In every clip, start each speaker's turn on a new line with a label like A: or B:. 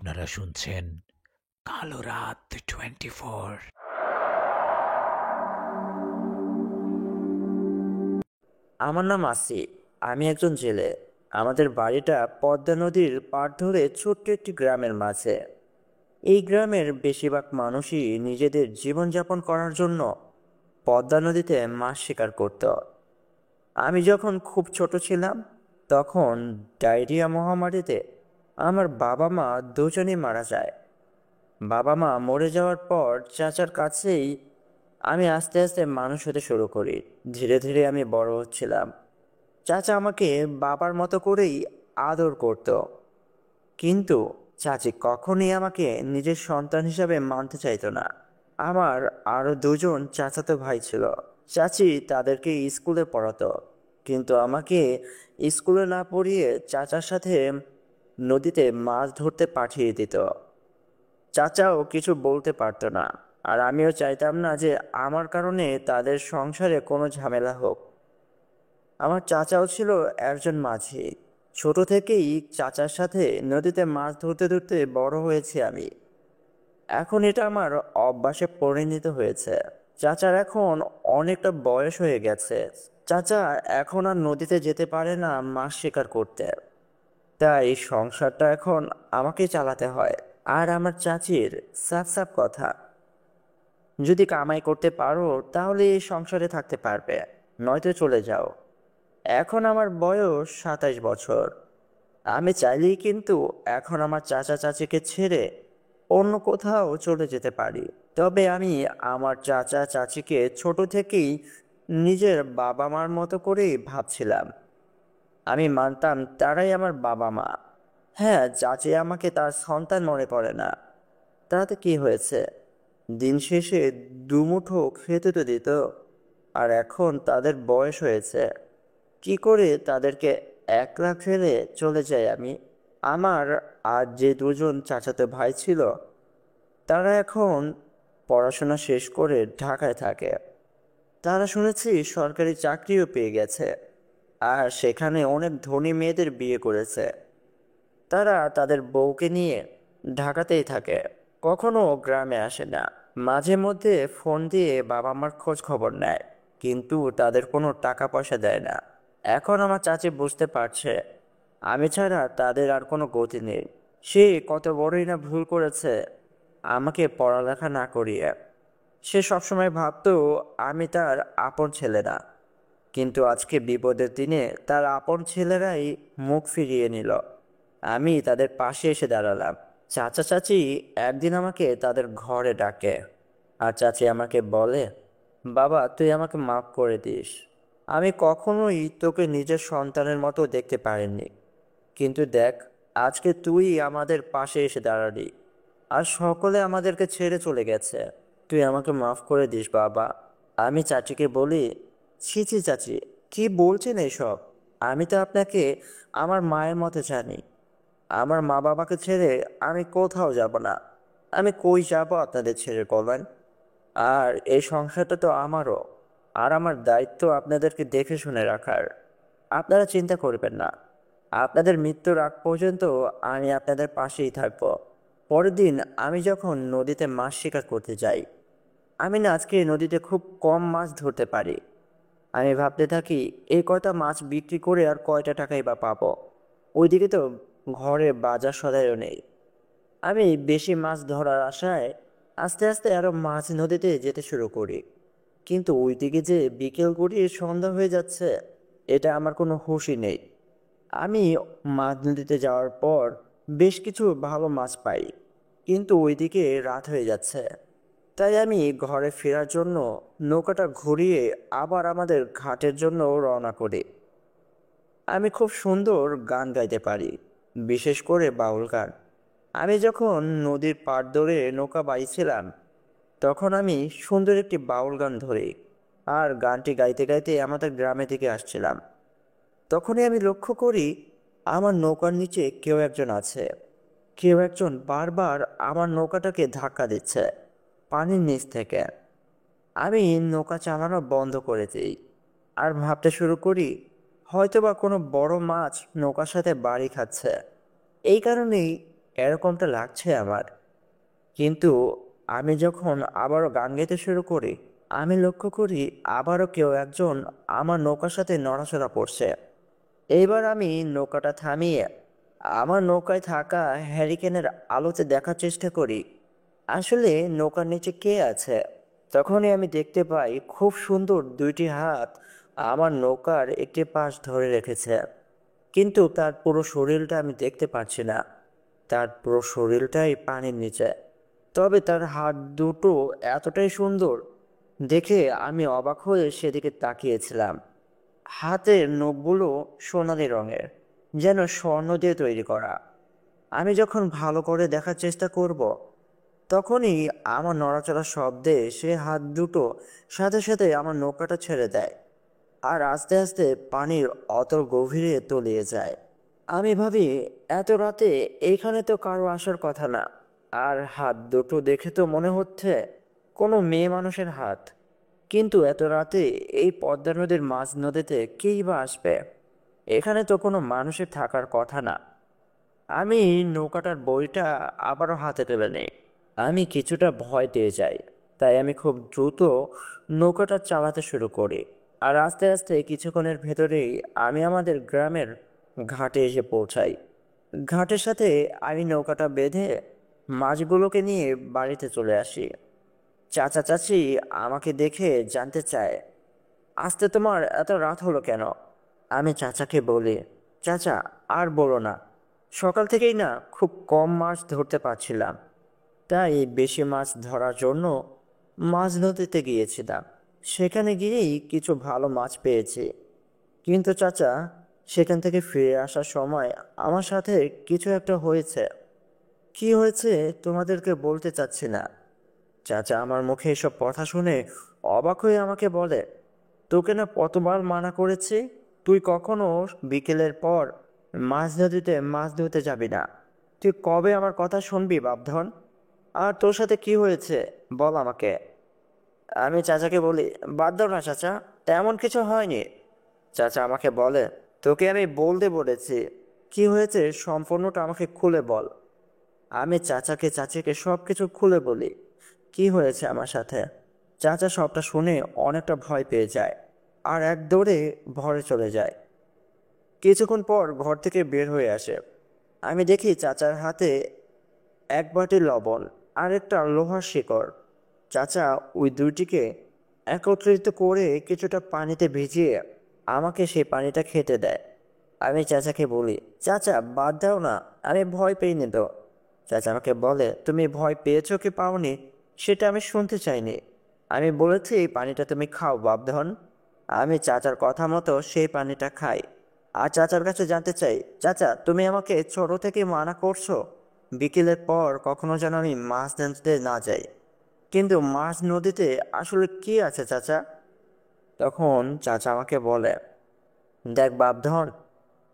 A: আপনারা শুনছেন কালো রাত 24।
B: আমার নাম আসিফ। আমি একজন জেলে। আমাদের বাড়িটা পদ্মা নদীর পাড় ধরে ছোট্ট একটি গ্রামের মাঝে। এই গ্রামের বেশিরভাগ মানুষই নিজেদের জীবনযাপন করার জন্য পদ্মা নদীতে মাছ শিকার করত। আমি যখন খুব ছোট ছিলাম তখন ডায়রিয়া মহামারীতে আমার বাবা মা দুজনেই মারা যায়। বাবা মা মরে যাওয়ার পর চাচার কাছেই আমি আস্তে আস্তে মানুষ হতে শুরু করি। ধীরে ধীরে আমি বড় হচ্ছিলাম। চাচা আমাকে বাবার মতো করেই আদর করত, কিন্তু চাচি কখনোই আমাকে নিজের সন্তান হিসাবে মানতে চাইতো না। আমার আরো দুজন চাচাতো ভাই ছিল। চাচি তাদেরকে স্কুলে পড়াতো, কিন্তু আমাকে স্কুলে না পড়িয়ে চাচার সাথে নদীতে মাছ ধরতে পাঠিয়ে দিত। চাচাও কিছু বলতে পারতো না, আর আমিও চাইতাম না যে আমার কারণে তাদের সংসারে কোনো ঝামেলা হোক। আমার চাচাও ছিল একজন মাঝি। ছোট থেকেই চাচার সাথে নদীতে মাছ ধরতে ধরতে বড় হয়েছি আমি। এখন এটা আমার অভ্যাসে পরিণত হয়েছে। চাচার এখন অনেকটা বয়স হয়ে গেছে। চাচা এখন আর নদীতে যেতে পারে না মাছ শিকার করতে। তাই সংসারটা এখন আমাকেই চালাতে হয়। আর আমার চাচির সাফ সাফ কথা, যদি কামাই করতে পারো তাহলে এই সংসারে থাকতে পারবে, নয়তো চলে যাও। এখন আমার বয়স 27 বছর। আমি চাইলেই কিন্তু এখন আমার চাচা চাচিকে ছেড়ে অন্য কোথাও চলে যেতে পারি। তবে আমি আমার চাচা চাচিকে ছোট থেকেই নিজের বাবা মার মতো করেই ভাবছিলাম। আমি মানতাম তারাই আমার বাবা মা। হ্যাঁ, চাচি আমাকে তার সন্তান মনে পড়ে না। তাতে কি হয়েছে, দিন শেষে দুমুঠো খেতে তো দিত। আর এখন তাদের বয়স হয়েছে, কি করে তাদেরকে একলা ফেলে চলে যাই আমি? আমার আর যে দুজন চাচাতো ভাই ছিল তারা এখন পড়াশোনা শেষ করে ঢাকায় থাকে। তারা শুনেছি সরকারি চাকরিও পেয়ে গেছে, আর সেখানে অনেক ধনী মেয়েদের বিয়ে করেছে। তারা তাদের বউকে নিয়ে ঢাকাতেই থাকে, কখনো গ্রামে আসে না। মাঝে মধ্যে ফোন দিয়ে বাবা মার খোঁজ খবর নেয়, কিন্তু তাদের কোনো টাকা পয়সা দেয় না। এখন আমার চাচি বুঝতে পারছে আমি ছাড়া তাদের আর কোনো গতি নেই। সে কত বড়ই না ভুল করেছে আমাকে পড়ালেখা না করিয়ে। সে সবসময় ভাবতো আমি তার আপন ছেলে না, কিন্তু আজকে বিপদের দিনে তার আপন ছেলেরাই মুখ ফিরিয়ে নিল। আমি তাদের পাশে এসে দাঁড়ালাম। চাচা চাচি একদিন আমাকে তাদের ঘরে ডাকে, আর চাচি আমাকে বলে, বাবা তুই আমাকে মাফ করে দিস। আমি কখনোই তোকে নিজের সন্তানের মতো দেখতে পারিনি, কিন্তু দেখ, আজকে তুই আমাদের পাশে এসে দাঁড়ালি, আর সকলে আমাদেরকে ছেড়ে চলে গেছে। তুই আমাকে মাফ করে দিস বাবা। আমি চাচিকে বলি, ছি ছি চাচি, কি বলছেন এসব? আমি তো আপনাকে আমার মায়ের মতো জানি। আমার মা বাবাকে ছেড়ে আমি কোথাও যাব না। আমি কই যাব আপনাদের ছেড়ে বলেন? আর এই সংসারটা তো আমারও, আর আমার দায়িত্ব আপনাদেরকে দেখে শুনে রাখার। আপনারা চিন্তা করবেন না, আপনাদের মৃত্যুর আগ পর্যন্ত আমি আপনাদের পাশেই থাকব। পরের দিন আমি যখন নদীতে মাছ শিকার করতে যাই, আমি না আজকে নদীতে খুব কম মাছ ধরতে পারি। আমি ভাবতে থাকি এই কয়টা মাছ বিক্রি করে আর কয়টা টাকাই বা পাবো। ওইদিকে তো ঘরে বাজার সদাইও নেই। আমি বেশি মাছ ধরার আশায় আস্তে আস্তে আরো মাছ নদীতে যেতে শুরু করি, কিন্তু ওইদিকে যে বিকেল গড়িয়ে সন্ধ্যা হয়ে যাচ্ছে, এটা আমার কোনো হুঁশই নেই। আমি মাছ নদীতে যাওয়ার পর বেশ কিছু ভালো মাছ পাই, কিন্তু ওইদিকে রাত হয়ে যাচ্ছে। তাই আমি ঘরে ফেরার জন্য নৌকাটা ঘুরিয়ে আবার আমাদের ঘাটের জন্য রওনা করি। আমি খুব সুন্দর গান গাইতে পারি, বিশেষ করে বাউল গান। আমি যখন নদীর পাড় ধরে নৌকা বাইছিলাম তখন আমি সুন্দর একটি বাউল গান ধরি, আর গানটি গাইতে গাইতে আমাদের গ্রামে থেকে আসছিলাম। তখনই আমি লক্ষ্য করি আমার নৌকার নিচে কেউ একজন আছে। কেউ একজন বারবার আমার নৌকাটাকে ধাক্কা দিচ্ছে পানির নিচ থেকে। আমি নৌকা চালানো বন্ধ করে দিই, আর ভাবতে শুরু করি হয়তোবা কোনো বড় মাছ নৌকার সাথে বাড়ি খাচ্ছে। এই কারণেই এরকমটা লাগছে আমার। কিন্তু আমি যখন আবারও গান গাইতে শুরু করি, আমি লক্ষ্য করি আবারও কেউ একজন আমার নৌকার সাথে নড়াচড়া করছে। এইবার আমি নৌকাটা থামিয়ে আমার নৌকায় থাকা হ্যারিকেনের আলোতে দেখার চেষ্টা করি আসলে নৌকার নিচে কে আছে। তখনই আমি দেখতে পাই খুব সুন্দর দুইটি হাত আমার নৌকার একটি পাশ ধরে রেখেছে, কিন্তু তার পুরো শরীরটা আমি দেখতে পাচ্ছি না। তার পুরো শরীরটাই পানির নিচে, তবে তার হাত দুটো এতটাই সুন্দর দেখে আমি অবাক হয়ে সেদিকে তাকিয়েছিলাম। হাতের নখগুলো সোনালি রঙের, যেন স্বর্ণ দিয়ে তৈরি করা। আমি যখন ভালো করে দেখার চেষ্টা করব, তখনই আমার নড়াচড়ার শব্দে সে হাত দুটো সাথে সাথে আমার নৌকাটা ছেড়ে দেয় আর আস্তে আস্তে পানির অতল গভীরে তলিয়ে যায়। আমি ভাবি এত রাতে এইখানে তো কারো আসার কথা না, আর হাত দুটো দেখে তো মনে হচ্ছে কোনো মেয়ে মানুষের হাত। কিন্তু এত রাতে এই পদ্মা নদীর মাঝ নদীতে কেই বা আসবে? এখানে তো কোনো মানুষের থাকার কথা না। আমি নৌকাটার বইটা আবারও হাতে তুলে নিই। আমি কিছুটা ভয় পেয়ে যাই, তাই আমি খুব দ্রুত নৌকাটা চালাতে শুরু করি। আর আস্তে আস্তে কিছুক্ষণের ভেতরেই আমি আমাদের গ্রামের ঘাটে এসে পৌঁছাই। ঘাটের সাথে আমি নৌকাটা বেঁধে মাছগুলোকে নিয়ে বাড়িতে চলে আসি। চাচা চাচি আমাকে দেখে জানতে চায়, আজকে তোমার এত রাত হলো কেন? আমি চাচাকে বলি, চাচা আর বলো না, সকাল থেকেই না খুব কম মাছ ধরতে পারছিলাম, তাই বেশি মাছ ধরার জন্য মাছ নদীতে গিয়েছিলাম। সেখানে গিয়েই কিছু ভালো মাছ পেয়েছি। কিন্তু চাচা, সেখান থেকে ফিরে আসার সময় আমার সাথে কিছু একটা হয়েছে। কি হয়েছে তোমাদেরকে বলতে চাচ্ছি না। চাচা আমার মুখে এসব কথা শুনে অবাক হয়ে আমাকে বলে, তোকে না কতবার মানা করেছি, তুই কখনো বিকেলের পর মাছ নদীতে মাছ ধরতে যাবি না। তুই কবে আমার কথা শুনবি বাপধন? আর তোর সাথে কি হয়েছে বল আমাকে। আমি চাচাকে বলি, বাদ দাও না চাচা, তেমন কিছু হয়নি। চাচা আমাকে বলে, তোকে আমি বলতে বলেছি, কি হয়েছে সম্পূর্ণটা আমাকে খুলে বল। আমি চাচাকে চাচিকে সব কিছু খুলে বলি কি হয়েছে আমার সাথে। চাচা সবটা শুনে অনেকটা ভয় পেয়ে যায় আর এক দৌড়ে ঘরে চলে যায়। কিছুক্ষণ পর ঘর থেকে বের হয়ে আসে। আমি দেখি চাচার হাতে এক বাটি লবণ আর একটা লোহার শিকড়। চাচা ওই দুইটিকে একত্রিত করে কিছুটা পানিতে ভিজিয়ে আমাকে সেই পানিটা খেতে দেয়। আমি চাচাকে বলি, চাচা বাদ দাও না, আমি ভয় পেইনি তো। চাচা আমাকে বলে, তুমি ভয় পেয়েছো কি পাওনি সেটা আমি শুনতে চাইনি, আমি বলেছি এই পানিটা তুমি খাও বাপধন। আমি চাচার কথা মতো সেই পানিটা খাই। আর চাচার কাছে জানতে চাই, চাচা তুমি আমাকে ছোট থেকে মানা করছো বিকেলের পর কখনো যেন আমি মাছ ধরতে না যাই, কিন্তু মাছ নদীতে আসলে কি আছে চাচা? তখন চাচা আমাকে বলে, দেখ বাপধন,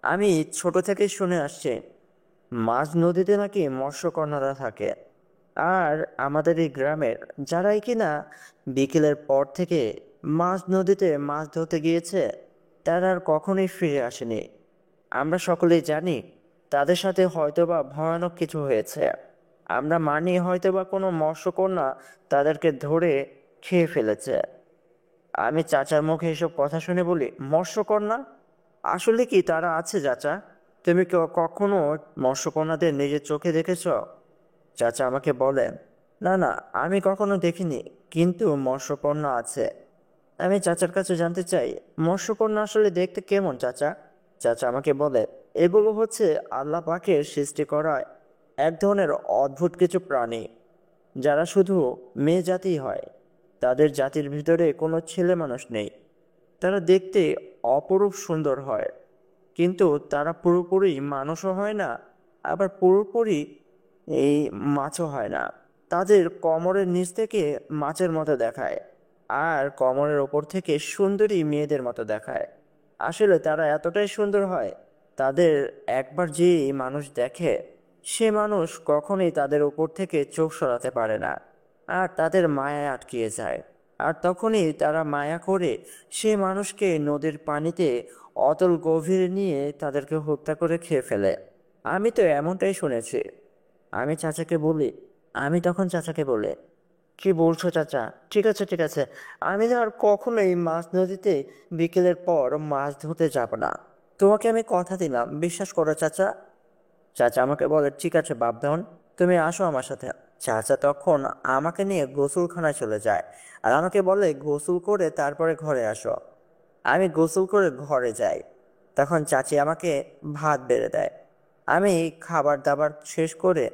B: আমি ছোট থেকে শুনে আসছি মাঝ নদীতে নাকি মৎস্যকন্যারা থাকে। আর আমাদের এই গ্রামের যারাই কিনা বিকেলের পর থেকে মাঝ নদীতে মাছ ধরতে গিয়েছে, তারা আর কখনোই ফিরে আসেনি। আমরা সকলেই জানি তাদের সাথে হয়তোবা ভয়ানক কিছু হয়েছে। আমরা মানি হয়তোবা কোনো মৎস্যকন্যা তাদেরকে ধরে খেয়ে ফেলেছে। আমি চাচার মুখে এসব কথা শুনে বলি, মৎস্যকন্যা? আসলে কি তারা আছে চাচা? তুমি কখনো মৎস্যকন্যাদের নিজের চোখে দেখেছ? চাচা আমাকে বলে, না না, আমি কখনো দেখিনি, কিন্তু মৎস্যকন্যা আছে। আমি চাচার কাছে জানতে চাই, মৎস্যকন্যা আসলে দেখতে কেমন চাচা? চাচা আমাকে বলে, এগুলো হচ্ছে আল্লাহ পাকের সৃষ্টি করা এক ধরনের অদ্ভুত কিছু প্রাণী, যারা শুধু মেয়ে জাতি হয়। তাদের জাতির ভিতরে কোনো ছেলে মানুষ নেই। তারা দেখতে অপরূপ সুন্দর হয়, কিন্তু তারা পুরোপুরি মানুষও হয় না, আবার পুরোপুরি এই মাছও হয় না। তাদের কোমরের নিচ থেকে মাছের মতো দেখায়, আর কোমরের ওপর থেকে সুন্দরী মেয়েদের মতো দেখায়। আসলে তারা এতটাই সুন্দর হয়, তাদের একবার যে মানুষ দেখে, সে মানুষ কখনোই তাদের উপর থেকে চোখ সরাতে পারে না, আর তাদের মায়ায় আটকিয়ে যায়। আর তখনই তারা মায়া করে সে মানুষকে নদীর পানিতে অতল গভীরে নিয়ে তাদেরকে হত্যা করে খেয়ে ফেলে। আমি তো এমনটাই শুনেছি। আমি চাচাকে বলি আমি তখন চাচাকে বলি, কি বলছো চাচা? ঠিক আছে ঠিক আছে, আমি আর কখনোই মাছ নদীতে বিকেলের পর মাছ ধরতে যাব না। তোমাকে আমি কথা দিলাম, বিশ্বাস করো চাচা। চাচা আমাকে বলে, ঠিক আছে বাপধন, তুমি আসো আমার সাথে। চাচা তখন আমাকে নিয়ে গোসলখানায় চলে যায় আর আমাকে বলে গোসল করে তারপরে ঘরে আসো। আমি গোসল করে ঘরে যাই। তখন চাচি আমাকে ভাত বেড়ে দেয়। আমি খাবার দাবার শেষ করে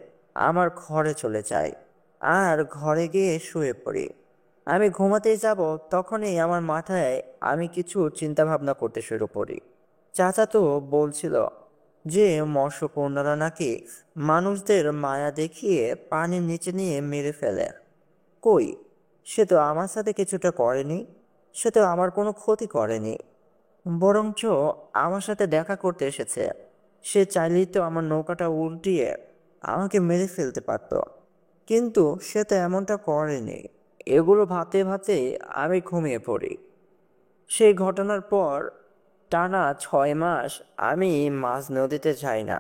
B: আমার ঘরে চলে যাই আর ঘরে গিয়ে শুয়ে পড়ি। আমি ঘুমাতেই যাব, তখনই আমার মাথায় আমি কিছু চিন্তা ভাবনা করতে শুরু করি। চাচা তো বলছিল যে মৎস্যকন্যারা নাকি মানুষদের মায়া দেখিয়ে পানির নিচে নিয়ে মেরে ফেলে। কই, সে তো আমার সাথে কিছুটা করেনি, সে তো আমার কোনো ক্ষতি করেনি, বরঞ্চ আমার সাথে দেখা করতে এসেছে। সে চাইলেই তো আমার নৌকাটা উল্টিয়ে আমাকে মেরে ফেলতে পারত, কিন্তু সে তো এমনটা করেনি। এগুলো ভাবতে ভাবতে আমি ঘুমিয়ে পড়ি। সেই ঘটনার পর টানা 6 মাস আমি মাঝ নদীতে যাই না,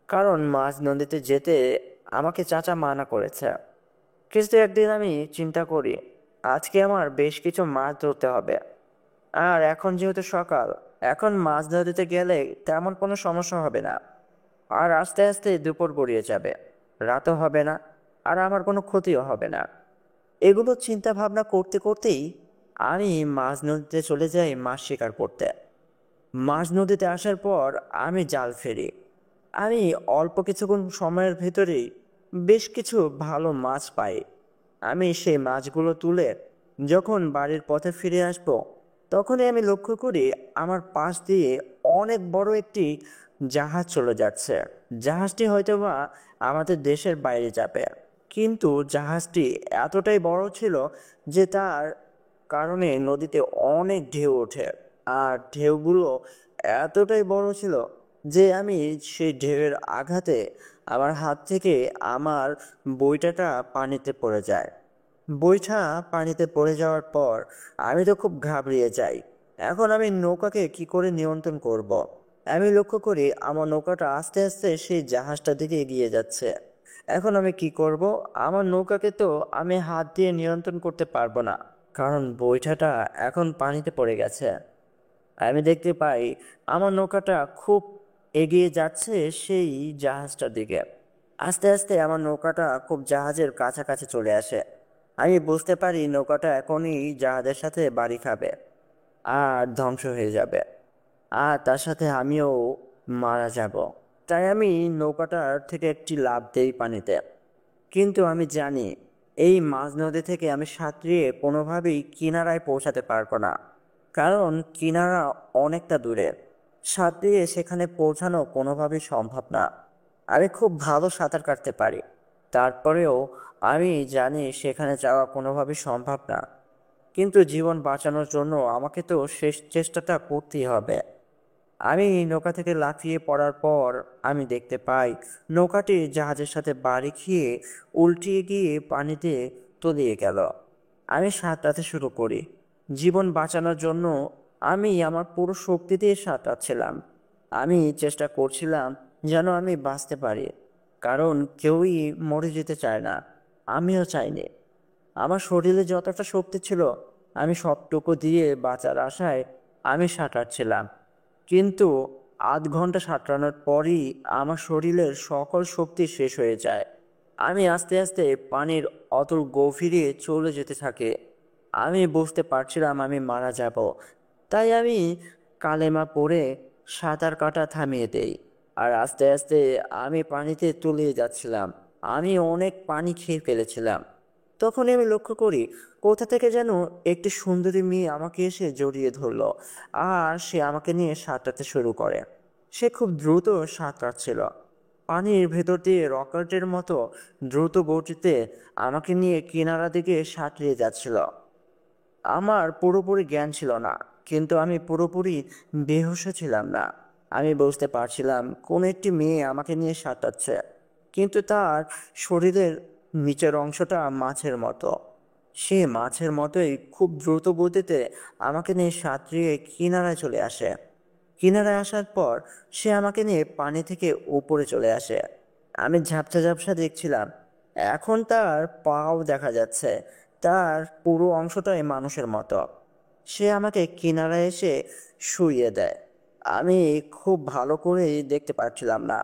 B: কারণ মাঝ নদীতে যেতে আমাকে চাচা মানা করেছে। কিন্তু একদিন আমি চিন্তা করি, আজকে আমার বেশ কিছু মাছ ধরতে হবে। আর এখন যেহেতু সকাল, এখন মাছ ধরতে গেলে তেমন কোনো সমস্যা হবে না। আর আস্তে আস্তে দুপুর গড়িয়ে যাবে, রাতও হবে না, আর আমার কোনো ক্ষতিও হবে না। এগুলো চিন্তা ভাবনা করতে করতেই আমি মাঝ নদীতে চলে যাই মাছ শিকার করতে। মাঝ নদীতে আসার পর আমি জাল ফেলি। আমি অল্প কিছুক্ষণ সময়ের ভেতরেই বেশ কিছু ভালো মাছ পাই। আমি সেই মাছগুলো তুলে যখন বাড়ির পথে ফিরে আসব, তখনই আমি লক্ষ্য করি আমার পাশ দিয়ে অনেক বড় একটি জাহাজ চলে যাচ্ছে। জাহাজটি হয়তোবা আমাদের দেশের বাইরে যাবে, কিন্তু জাহাজটি এতটাই বড় ছিল যে তার কারণে নদীতে অনেক ঢেউ ওঠে। আর ঢেউগুলো এতটাই বড় ছিল যে আমি সেই ঢেউয়ের আঘাতে আমার হাত থেকে আমার বইটাটা পানিতে পড়ে যায়। বইটা পানিতে পড়ে যাওয়ার পর আমি তো খুব ঘাবড়িয়ে যাই। এখন আমি নৌকাকে কি করে নিয়ন্ত্রণ করব। আমি লক্ষ্য করি আমার নৌকাটা আস্তে আস্তে সেই জাহাজটার দিকে এগিয়ে যাচ্ছে। এখন আমি কি করব? আমার নৌকাকে তো আমি হাত দিয়ে নিয়ন্ত্রণ করতে পারবো না, কারণ বৈঠাটা এখন পানিতে পড়ে গেছে। আমি দেখতে পাই আমার নৌকাটা খুব এগিয়ে যাচ্ছে সেই জাহাজটার দিকে। আস্তে আস্তে আমার নৌকাটা খুব জাহাজের কাছাকাছি চলে আসে। আমি বুঝতে পারি নৌকাটা এখনই জাহাজের সাথে বাড়ি খাবে আর ধ্বংস হয়ে যাবে, আর তার সাথে আমিও মারা যাব। তাই আমি নৌকাটার থেকে একটি লাফ দেই পানিতে। কিন্তু আমি জানি এই মাঝ নদী থেকে আমি সাঁতরিয়ে কোনোভাবেই কিনারায় পৌঁছাতে পারবো না, কারণ কিনারা অনেকটা দূরে। সাঁতরিয়ে সেখানে পৌঁছানো কোনোভাবেই সম্ভব না। আমি খুব ভালো সাঁতার কাটতে পারি, তারপরেও আমি জানি সেখানে যাওয়া কোনোভাবেই সম্ভব না। কিন্তু জীবন বাঁচানোর জন্য আমাকে তো শেষ চেষ্টাটা করতেই হবে। আমি নৌকা থেকে লাফিয়ে পড়ার পর আমি দেখতে পাই নৌকাটি জাহাজের সাথে বাড়ি খেয়ে উল্টিয়ে গিয়ে পানিতে তলিয়ে গেল। আমি সাঁতরাতে শুরু করি। জীবন বাঁচানোর জন্য আমি আমার পুরো শক্তি দিয়ে সাঁতরাচ্ছিলাম। আমি চেষ্টা করছিলাম যেন আমি বাঁচতে পারি, কারণ কেউই মরে যেতে চায় না, আমিও চাইনি। আমার শরীরে যতটা শক্তি ছিল আমি সবটুকু দিয়ে বাঁচার আশায় আমি সাঁতরাচ্ছিলাম। কিন্তু আধ ঘন্টা সাঁতরানোর পরই আমার শরীরের সকল শক্তি শেষ হয়ে যায়। আমি আস্তে আস্তে পানির অতল গভীরে চলে যেতে থাকে। আমি বুঝতে পারছিলাম আমি মারা যাব। তাই আমি কালেমা পড়ে সাঁতার কাটা থামিয়ে দেই। আর আস্তে আস্তে আমি পানিতে তলিয়ে যাচ্ছিলাম। আমি অনেক পানি খেয়ে ফেলেছিলাম। তখনই আমি লক্ষ্য করি কোথা থেকে যেন একটি সুন্দরী মেয়ে আমাকে এসে জড়িয়ে ধরলো আর সে আমাকে নিয়ে সাঁতরাতে শুরু করে। সে খুব দ্রুত সাঁতরাচ্ছিল, পানির ভেতর দিয়ে রকেটের মতো দ্রুত গতিতে আমাকে নিয়ে কিনারা দিকে সাঁতরিয়ে যাচ্ছিল। আমার পুরোপুরি জ্ঞান ছিল না, কিন্তু আমি পুরোপুরি বেহুশও ছিলাম না। আমি বুঝতে পারছিলাম কোন একটি মেয়ে আমাকে নিয়ে সাঁতরাচ্ছে, কিন্তু তার শরীরের নিচের অংশটা মাছের মতো। সে মাছের মতোই খুব দ্রুত গতিতে আমাকে নিয়ে সাঁতরিয়ে কিনারায় চলে আসে। কিনারায় আসার পর সে আমাকে নিয়ে পানি থেকে উপরে চলে আসে। আমি ঝাপসা ঝাপসা দেখছিলাম। এখন তার পাও দেখা যাচ্ছে। তার পুরো অংশটাই মানুষের মতো। সে আমাকে কিনারায় এসে শুইয়ে দেয়। আমি খুব ভালো করে দেখতে পাচ্ছিলাম না।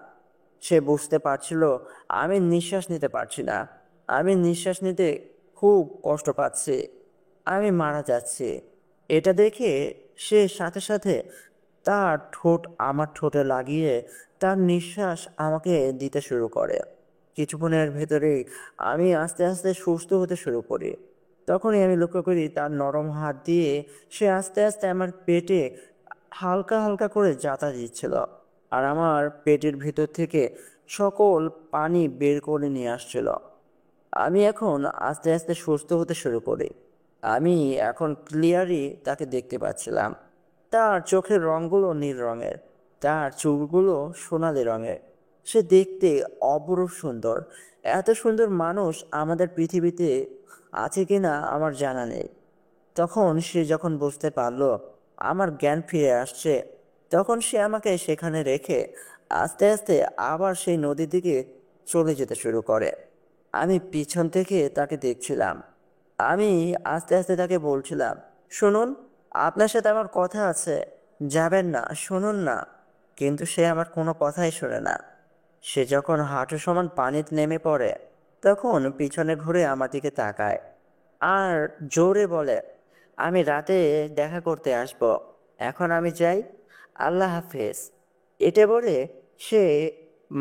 B: সে বুঝতে পারছিল আমি নিঃশ্বাস নিতে পারছি না। আমি নিঃশ্বাস নিতে খুব কষ্ট পাচ্ছি। আমি মারা যাচ্ছি। এটা দেখে সে সাথে সাথে তার ঠোঁট আমার ঠোঁটে লাগিয়ে তার নিঃশ্বাস আমাকে দিতে শুরু করে। কিছুক্ষণের ভেতরেই আমি আস্তে আস্তে সুস্থ হতে শুরু করি। তখনই আমি লক্ষ্য করি তার নরম হাত দিয়ে সে আস্তে আস্তে আমার পেটে হালকা হালকা করে যাতা দিচ্ছিল, আর আমার পেটের ভিতর থেকে সকল পানি বের করে নিয়ে আসছিল। আমি এখন আস্তে আস্তে সুস্থ হতে শুরু করি। আমি এখন ক্লিয়ারই তাকে দেখতে পাচ্ছিলাম। তার চোখের রঙগুলো নীল রঙের, তার চুলগুলো সোনালি রঙের। সে দেখতে অপরূপ সুন্দর। এত সুন্দর মানুষ আমাদের পৃথিবীতে আছে কিনা আমার জানা নেই। তখন সে যখন বুঝতে পারলো আমার জ্ঞান ফিরে আসছে, তখন সে আমাকে সেখানে রেখে আস্তে আস্তে আবার সেই নদীর দিকে চলে যেতে শুরু করে। আমি পিছন থেকে তাকে দেখছিলাম। আমি আস্তে আস্তে তাকে বলছিলাম, শুনুন, আপনার সাথে আমার কথা আছে, যাবেন না, শুনুন না। কিন্তু সে আমার কোনো কথাই শোনে না। সে যখন হাঁটু সমান পানিতে নেমে পড়ে, তখন পিছনে ঘুরে আমার দিকে তাকায় আর জোরে বলে, আমি রাতে দেখা করতে আসব, এখন আমি যাই, আল্লাহ হাফেজ। এটা বলে সে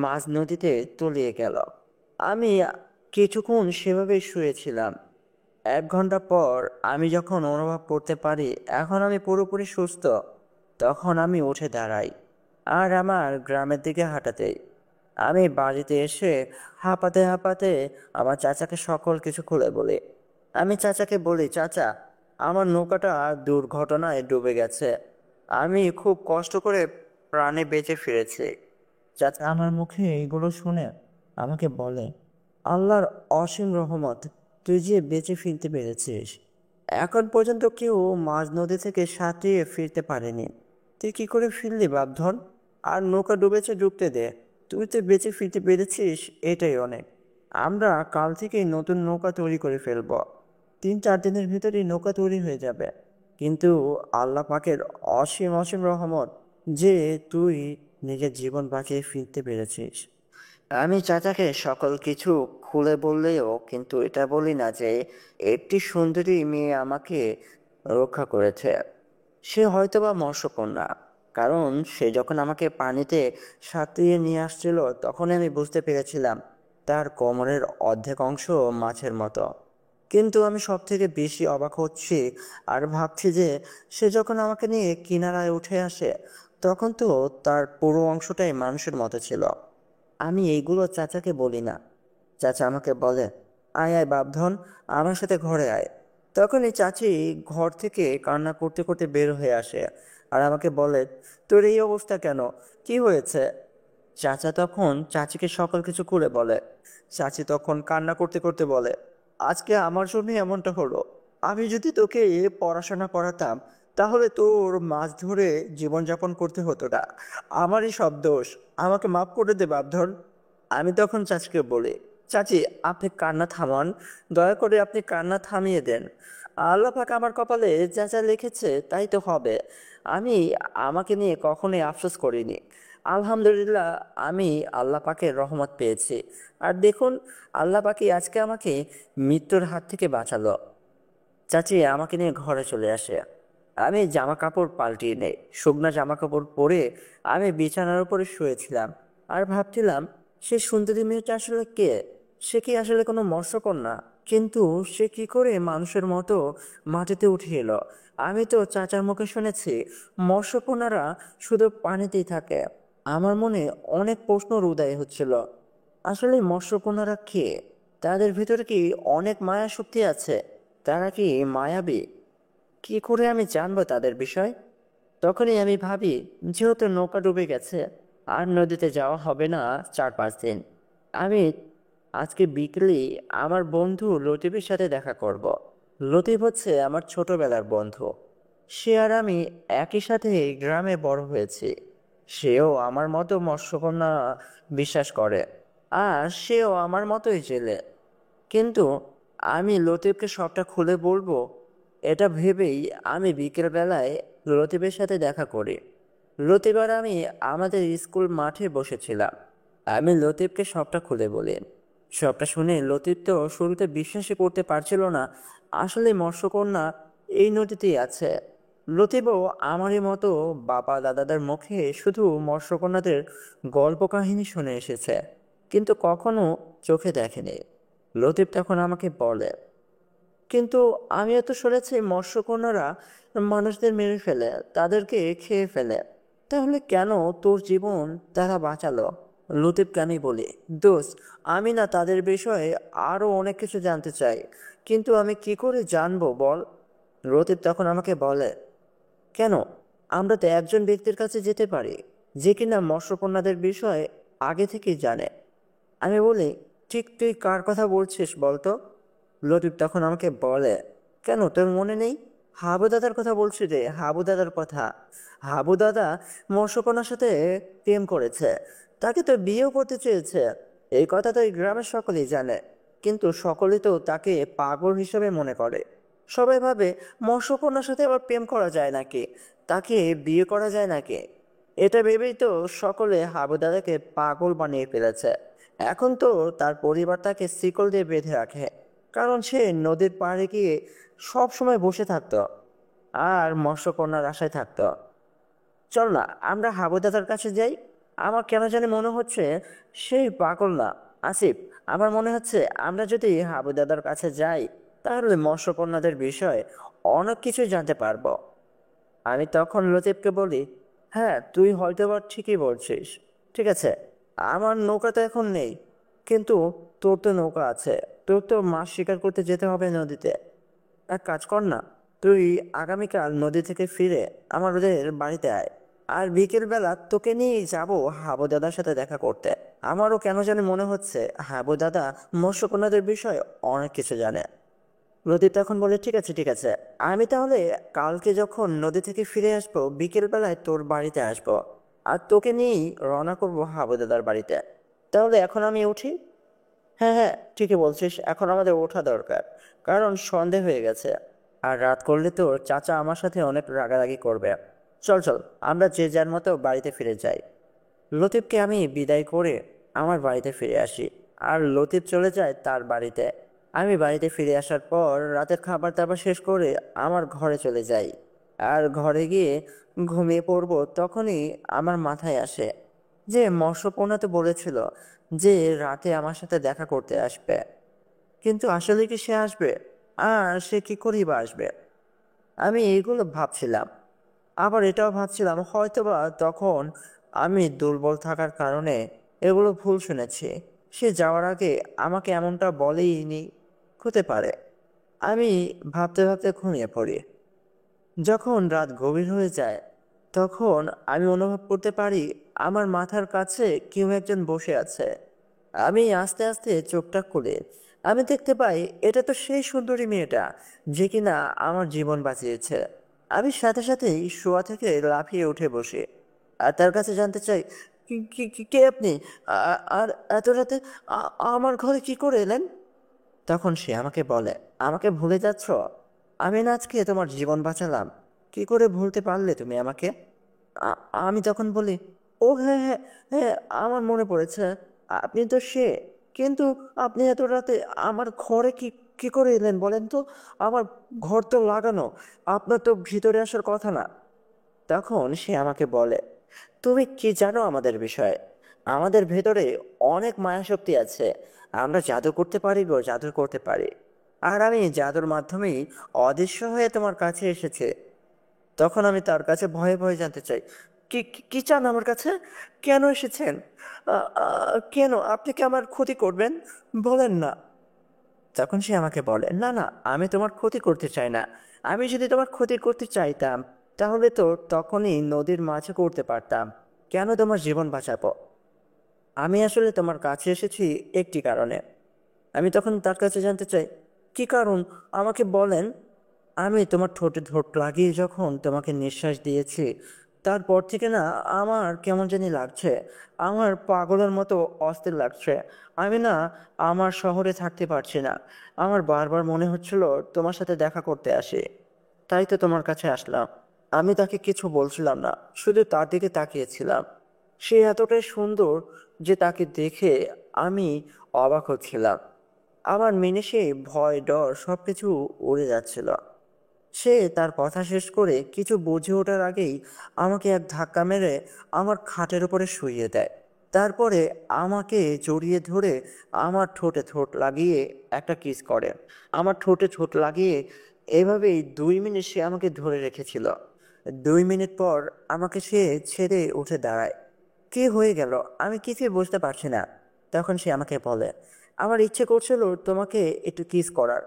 B: মাঝ নদীতে তলিয়ে গেল। আমি কিছুক্ষণ সেভাবেই শুয়েছিলাম। 1 ঘন্টা পর আমি যখন অনুভব করতে পারি এখন আমি পুরোপুরি সুস্থ, তখন আমি উঠে দাঁড়াই আর আমার গ্রামের দিকে হাঁটাতেই আমি বাড়িতে এসে হাঁপাতে হাঁপাতে আমার চাচাকে সকল কিছু খুলে বলি। আমি চাচাকে বলি, চাচা, আমার নৌকাটা দুর্ঘটনায় ডুবে গেছে। আমি খুব কষ্ট করে প্রাণে বেঁচে ফিরেছি। চাচা আমার মুখে এইগুলো শুনে আমাকে বলে, আল্লাহর অসীম রহমত, তুই যে বেঁচে ফিরতে পেরেছিস। এখন পর্যন্ত কেউ মাঝ নদী থেকে সাঁতরিয়ে ফিরতে পারেনি। তুই কি করে ফিরলি বাপধন? আর নৌকা ডুবেছে ডুবতে দে, তুই তো বেঁচে ফিরতে পেরেছিস, এটাই অনেক। আমরা কাল থেকেই নতুন নৌকা তৈরি করে ফেলবো। 3-4 দিনের ভিতরেই নৌকা তৈরি হয়ে যাবে। কিন্তু আল্লাহ পাকের অসীম অসীম রহমত যে তুই নিজের জীবন বাঁচিয়ে ফিরতে পেরেছিস। আমি চাচাকে সকল কিছু খুলে বললেও কিন্তু এটা বলি না যে একটি সুন্দরী মেয়ে আমাকে রক্ষা করেছে। সে হয়তোবা মৎস্যকন্যা, কারণ সে যখন আমাকে পানিতে সাঁতরিয়ে নিয়ে আসছিল তখনই আমি বুঝতে পেরেছিলাম তার কোমরের অর্ধেক অংশ মাছের মতো। কিন্তু আমি সব থেকে বেশি অবাক হচ্ছি আর ভাবছি যে সে যখন আমাকে নিয়ে কিনারায় উঠে আসে তখন তো তার পুরো অংশটাই মানুষের মতো ছিল। আমি এইগুলো চাচাকে বলি না। চাচা আমাকে বলে, আয় আয় বাপধন, আমার সাথে ঘরে আয়। তখনই চাচি ঘর থেকে কান্না করতে করতে বের হয়ে আসে আর আমাকে বলে, তোর এই অবস্থা কেন, কি হয়েছে? চাচা তখন চাচিকে সকল কিছু খুলে বলে। চাচি তখন কান্না করতে করতে বলে, আজকে আমার জন্যই এমনটা হলো। আমি যদি তোকে পড়াশোনা করাতাম তাহলে তোর মাছ ধরে জীবনযাপন করতে হতো না। আমারই সব দোষ, আমাকে মাফ করে দে বাপধন। আমি তখন চাচিকে বলি, চাচি, আপনি কান্না থামান, দয়া করে আপনি কান্না থামিয়ে দেন। আল্লাহ পাক আমার কপালে যা যা লিখেছে তাই তো হবে। আমি আমাকে নিয়ে কখনোই আফসোস করিনি। আলহামদুলিল্লাহ, আমি আল্লাহ পাকের রহমত পেয়েছি। আর দেখুন, আল্লাহ পাকই আজকে আমাকে মৃত্যুর হাত থেকে বাঁচালো। চাচি আমাকে নিয়ে ঘরে চলে আসে। আমি জামা কাপড় পাল্টিয়ে নেই, শুকনা জামা কাপড় পরে আমি বিছানার উপরে শুয়েছিলাম আর ভাবছিলাম সে সুন্দরী মেয়েটা আসলে কে। সে কি আসলে কোনো মৎস্যকন্যা? কিন্তু সে কি করে মানুষের মতো মাটিতে উঠে এলো? আমি তো চাচার মুখে শুনেছি মৎস্যকন্যারা শুধু পানিতেই থাকে। আমার মনে অনেক প্রশ্নর উদয় হচ্ছিল। আসলে মৎস্যকন্যারা কে? তাদের ভিতরে কি অনেক মায়া শক্তি আছে? তারা কি মায়াবী? কি করে আমি জানবো তাদের বিষয়? তখনই আমি ভাবি, যেহেতু নৌকা ডুবে গেছে আর নদীতে যাওয়া হবে না 4-5 দিন, আমি আজকে বিকেলেই আমার বন্ধু লতিফের সাথে দেখা করব। লতিফ হচ্ছে আমার ছোটবেলার বন্ধু। সে আর আমি একই সাথে এই গ্রামে বড় হয়েছি। সেও আমার মতো মৎস্যকন্যা বিশ্বাস করে। আর সেও আমার মতোই জেলে। কিন্তু আমি লতিফকে সবটা খুলে বলবো এটা ভেবেই আমি বিকেলবেলায় লতিফের সাথে দেখা করি। লতিফ আর আমি আমাদের স্কুল মাঠে বসেছিলাম। আমি লতিফকে সবটা খুলে বলি। সবটা শুনে লতিফ তো শুরুতে বিশ্বাসই করতে পারছিল না আসলে মৎস্যকন্যা এই নদীতেই আছে। লতিফও আমারই মতো বাবা দাদাদের মুখে শুধু মৎস্যকন্যাদের গল্প কাহিনী শুনে এসেছে, কিন্তু কখনো চোখে দেখেনি। লতিফ তখন আমাকে বলে, কিন্তু আমিও তো শুনেছি মৎস্যকন্যারা মানুষদের মেরে ফেলে, তাদেরকে খেয়ে ফেলে। তাহলে কেন তোর জীবন তারা বাঁচালো? লতিফকে আমি বলি, দোস্ত, আমি না তাদের বিষয়ে আরো অনেক কিছু জানতে চাই, কিন্তু আমি কি করে জানবো বল? লতিফ তখন আমাকে বলে, কেন, আমরা তো একজন ব্যক্তির কাছে যেতে পারি যে কিনা মৎস্যকন্যাদের বিষয়ে আগে থেকেই জানে। আমি বলি, ঠিক তুই কার কথা বলছিস বলতো? লতিফ তখন আমাকে বলে, কেন তোর মনে নেই? হাবু দাদার কথা বলছি রে, হাবু দাদার কথা। হাবু দাদা মৎস্যকন্যার সাথে প্রেম করেছে, তাকে তো বিয়েও করতে চেয়েছে। এই কথা তো এই গ্রামের সকলেই জানে, কিন্তু সকলে তো তাকে পাগল হিসেবে মনে করে। সবাই ভাবে মৎস্যকন্যার সাথে আবার প্রেম করা যায় নাকি, তাকে বিয়ে করা যায় নাকি। এটা ভেবেই তো সকলে হাবু দাদাকে পাগল বানিয়ে ফেলেছে। এখন তো তার পরিবার তাকে শিকল দিয়ে বেঁধে রাখে, কারণ সে নদীর পাড়ে গিয়ে সব সময় বসে থাকতো আর মৎস্যকন্যার আশায় থাকতো। চল না আমরা হাবু দাদার কাছে যাই। আমার কেন জানি মনে হচ্ছে সেই পাগল না, আসিফ। আমার মনে হচ্ছে আমরা যদি হাবু দাদার কাছে যাই তাহলে মৎস্যকন্যাদের বিষয়ে অনেক কিছু জানতে পারবো। আমি তখন লতিফকে বলি, হ্যাঁ তুই হয়তো বা ঠিকই বলছিস। ঠিক আছে, আমার নৌকা তো এখন নেই, কিন্তু তোর তো নৌকা আছে। তোর তো মাছ শিকার করতে যেতে হবে নদীতে। এক কাজ কর না, তুই আগামীকাল নদী থেকে ফিরে আমাদের বাড়িতে আয়। আর বিকেলবেলা তোকে নিয়েই যাবো হাবু দাদার সাথে দেখা করতে। আমারও কেন জানি মনে হচ্ছে হাবু দাদা মৎস্যকন্যাদের বিষয়ে অনেক কিছু জানে। লতিফ তখন বলে, ঠিক আছে ঠিক আছে, আমি তাহলে কালকে যখন নদী থেকে ফিরে আসবো বিকেলবেলায় তোর বাড়িতে আসবো, আর তোকে নিয়েই রওনা করবো হাবু দাদার বাড়িতে। তাহলে এখন আমি উঠি? হ্যাঁ হ্যাঁ, ঠিকই বলছিস, এখন আমাদের ওঠা দরকার, কারণ সন্ধে হয়ে গেছে। আর রাত করলে তোর চাচা আমার সাথে অনেক রাগারাগি করবে। চল চল, আমরা যে যার মতো বাড়িতে ফিরে যাই। লতিফকে আমি বিদায় করে আমার বাড়িতে ফিরে আসি, আর লতিফ চলে যায় তার বাড়িতে। আমি বাড়িতে ফিরে আসার পর রাতের খাবার দাবার শেষ করে আমার ঘরে চলে যাই। আর ঘরে গিয়ে ঘুমিয়ে পড়বো, তখনই আমার মাথায় আসে যে মৎস্যকন্যা তো বলেছিল যে রাতে আমার সাথে দেখা করতে আসবে, কিন্তু আসলে কি সে আসবে? আর সে কি করেই বা আসবে? আমি এইগুলো ভাবছিলাম। আবার এটাও ভাবছিলাম হয়তোবা তখন আমি দুর্বল থাকার কারণে এগুলো ভুল শুনেছি। সে যাওয়ার আগে আমাকে এমনটা বলেইনি, হতে পারে। আমি ভাবতে ভাবতে ঘুমিয়ে পড়ি। যখন রাত গভীর হয়ে যায় তখন আমি অনুভব করতে পারি আমার মাথার কাছে কেউ একজন বসে আছে। আমি আস্তে আস্তে চোখটা খুলে আমি দেখতে পাই এটা তো সেই সুন্দরী মেয়েটা যে কিনা আমার জীবন বাঁচিয়েছে। আমি সাথে সাথেই শোয়া থেকে লাফিয়ে উঠে বসি আর তার কাছে জানতে চাই, কে আপনি? আর এত রাতে আমার ঘরে কি করে এলেন? তখন সে আমাকে বলে, আমাকে ভুলে যাচ্ছ? আমি না আজকে তোমার জীবন বাঁচালাম, কি করে ভুলতে পারলে তুমি আমাকে? আমি তখন বলি, ও হ্যাঁ হ্যাঁ হ্যাঁ, আমার মনে পড়েছে, আপনি তো সে। কিন্তু আপনি এত রাতে আমার ঘরে কি কি করে এলেন বলেন তো? আমার ঘর তো লাগানো, আপনার তো ভিতরে আসার কথা না। তখন সে আমাকে বলে, তুমি কি জানো আমাদের বিষয়ে? আমাদের ভেতরে অনেক মায়াশক্তি আছে, আমরা জাদু করতে পারি গো, জাদু করতে পারি। আর আমি জাদুর মাধ্যমেই অদৃশ্য হয়ে তোমার কাছে এসেছে। তখন আমি তার কাছে ভয়ে ভয়ে জানতে চাই, কি কি কি চান আমার কাছে? কেন এসেছেন? কেন আপনি কি আমার ক্ষতি করবেন? বলেন না। তখন সে আমাকে বলে, না না, আমি তোমার ক্ষতি করতে চাই না। আমি যদি তোমার ক্ষতি করতে চাইতাম তাহলে তো তখনই নদীর মাঝে করতে পারতাম। কেন তোমার জীবন বাঁচাবো? আমি আসলে তোমার কাছে এসেছি একটি কারণে। আমি তখন তার কাছে জানতে চাই, কি কারণ আমাকে বলেন। আমি তোমার ঠোঁটে ঠোঁট লাগিয়ে যখন তোমাকে নিঃশ্বাস দিয়েছি তারপর থেকে না আমার কেমন জানি লাগছে, আমার পাগলের মতো অস্থির লাগছে। আমি না আমার শহরে থাকতে পারছি না। আমার বারবার মনে হচ্ছিল তোমার সাথে দেখা করতে আসি, তাই তো তোমার কাছে আসলাম। আমি তাকে কিছু বলছিলাম না, শুধু তার দিকে তাকিয়েছিলাম। সে এতটাই সুন্দর যে তাকে দেখে আমি অবাক হচ্ছিলাম। আমার মিনিসে ভয় ডর সবকিছু উড়ে যাচ্ছিল। সে তার কথা শেষ করে কিছু বুঝে ওঠার আগেই আমাকে এক ধাক্কা মেরে আমার খাটের উপরে শুইয়ে দেয়। তারপরে আমাকে জড়িয়ে ধরে আমার ঠোঁটে ঠোঁট লাগিয়ে একটা কিস করে। আমার ঠোঁটে ঠোঁট লাগিয়ে এভাবেই 2 মিনিট সে আমাকে ধরে রেখেছিল। 2 মিনিট পর আমাকে সে ছেড়ে উঠে দাঁড়ায়। কি হয়ে গেল আমি কিছুই বুঝতে পারছি না। তখন সে আমাকে বলে, আমার ইচ্ছে করছিল তোমাকে একটু কিস করার,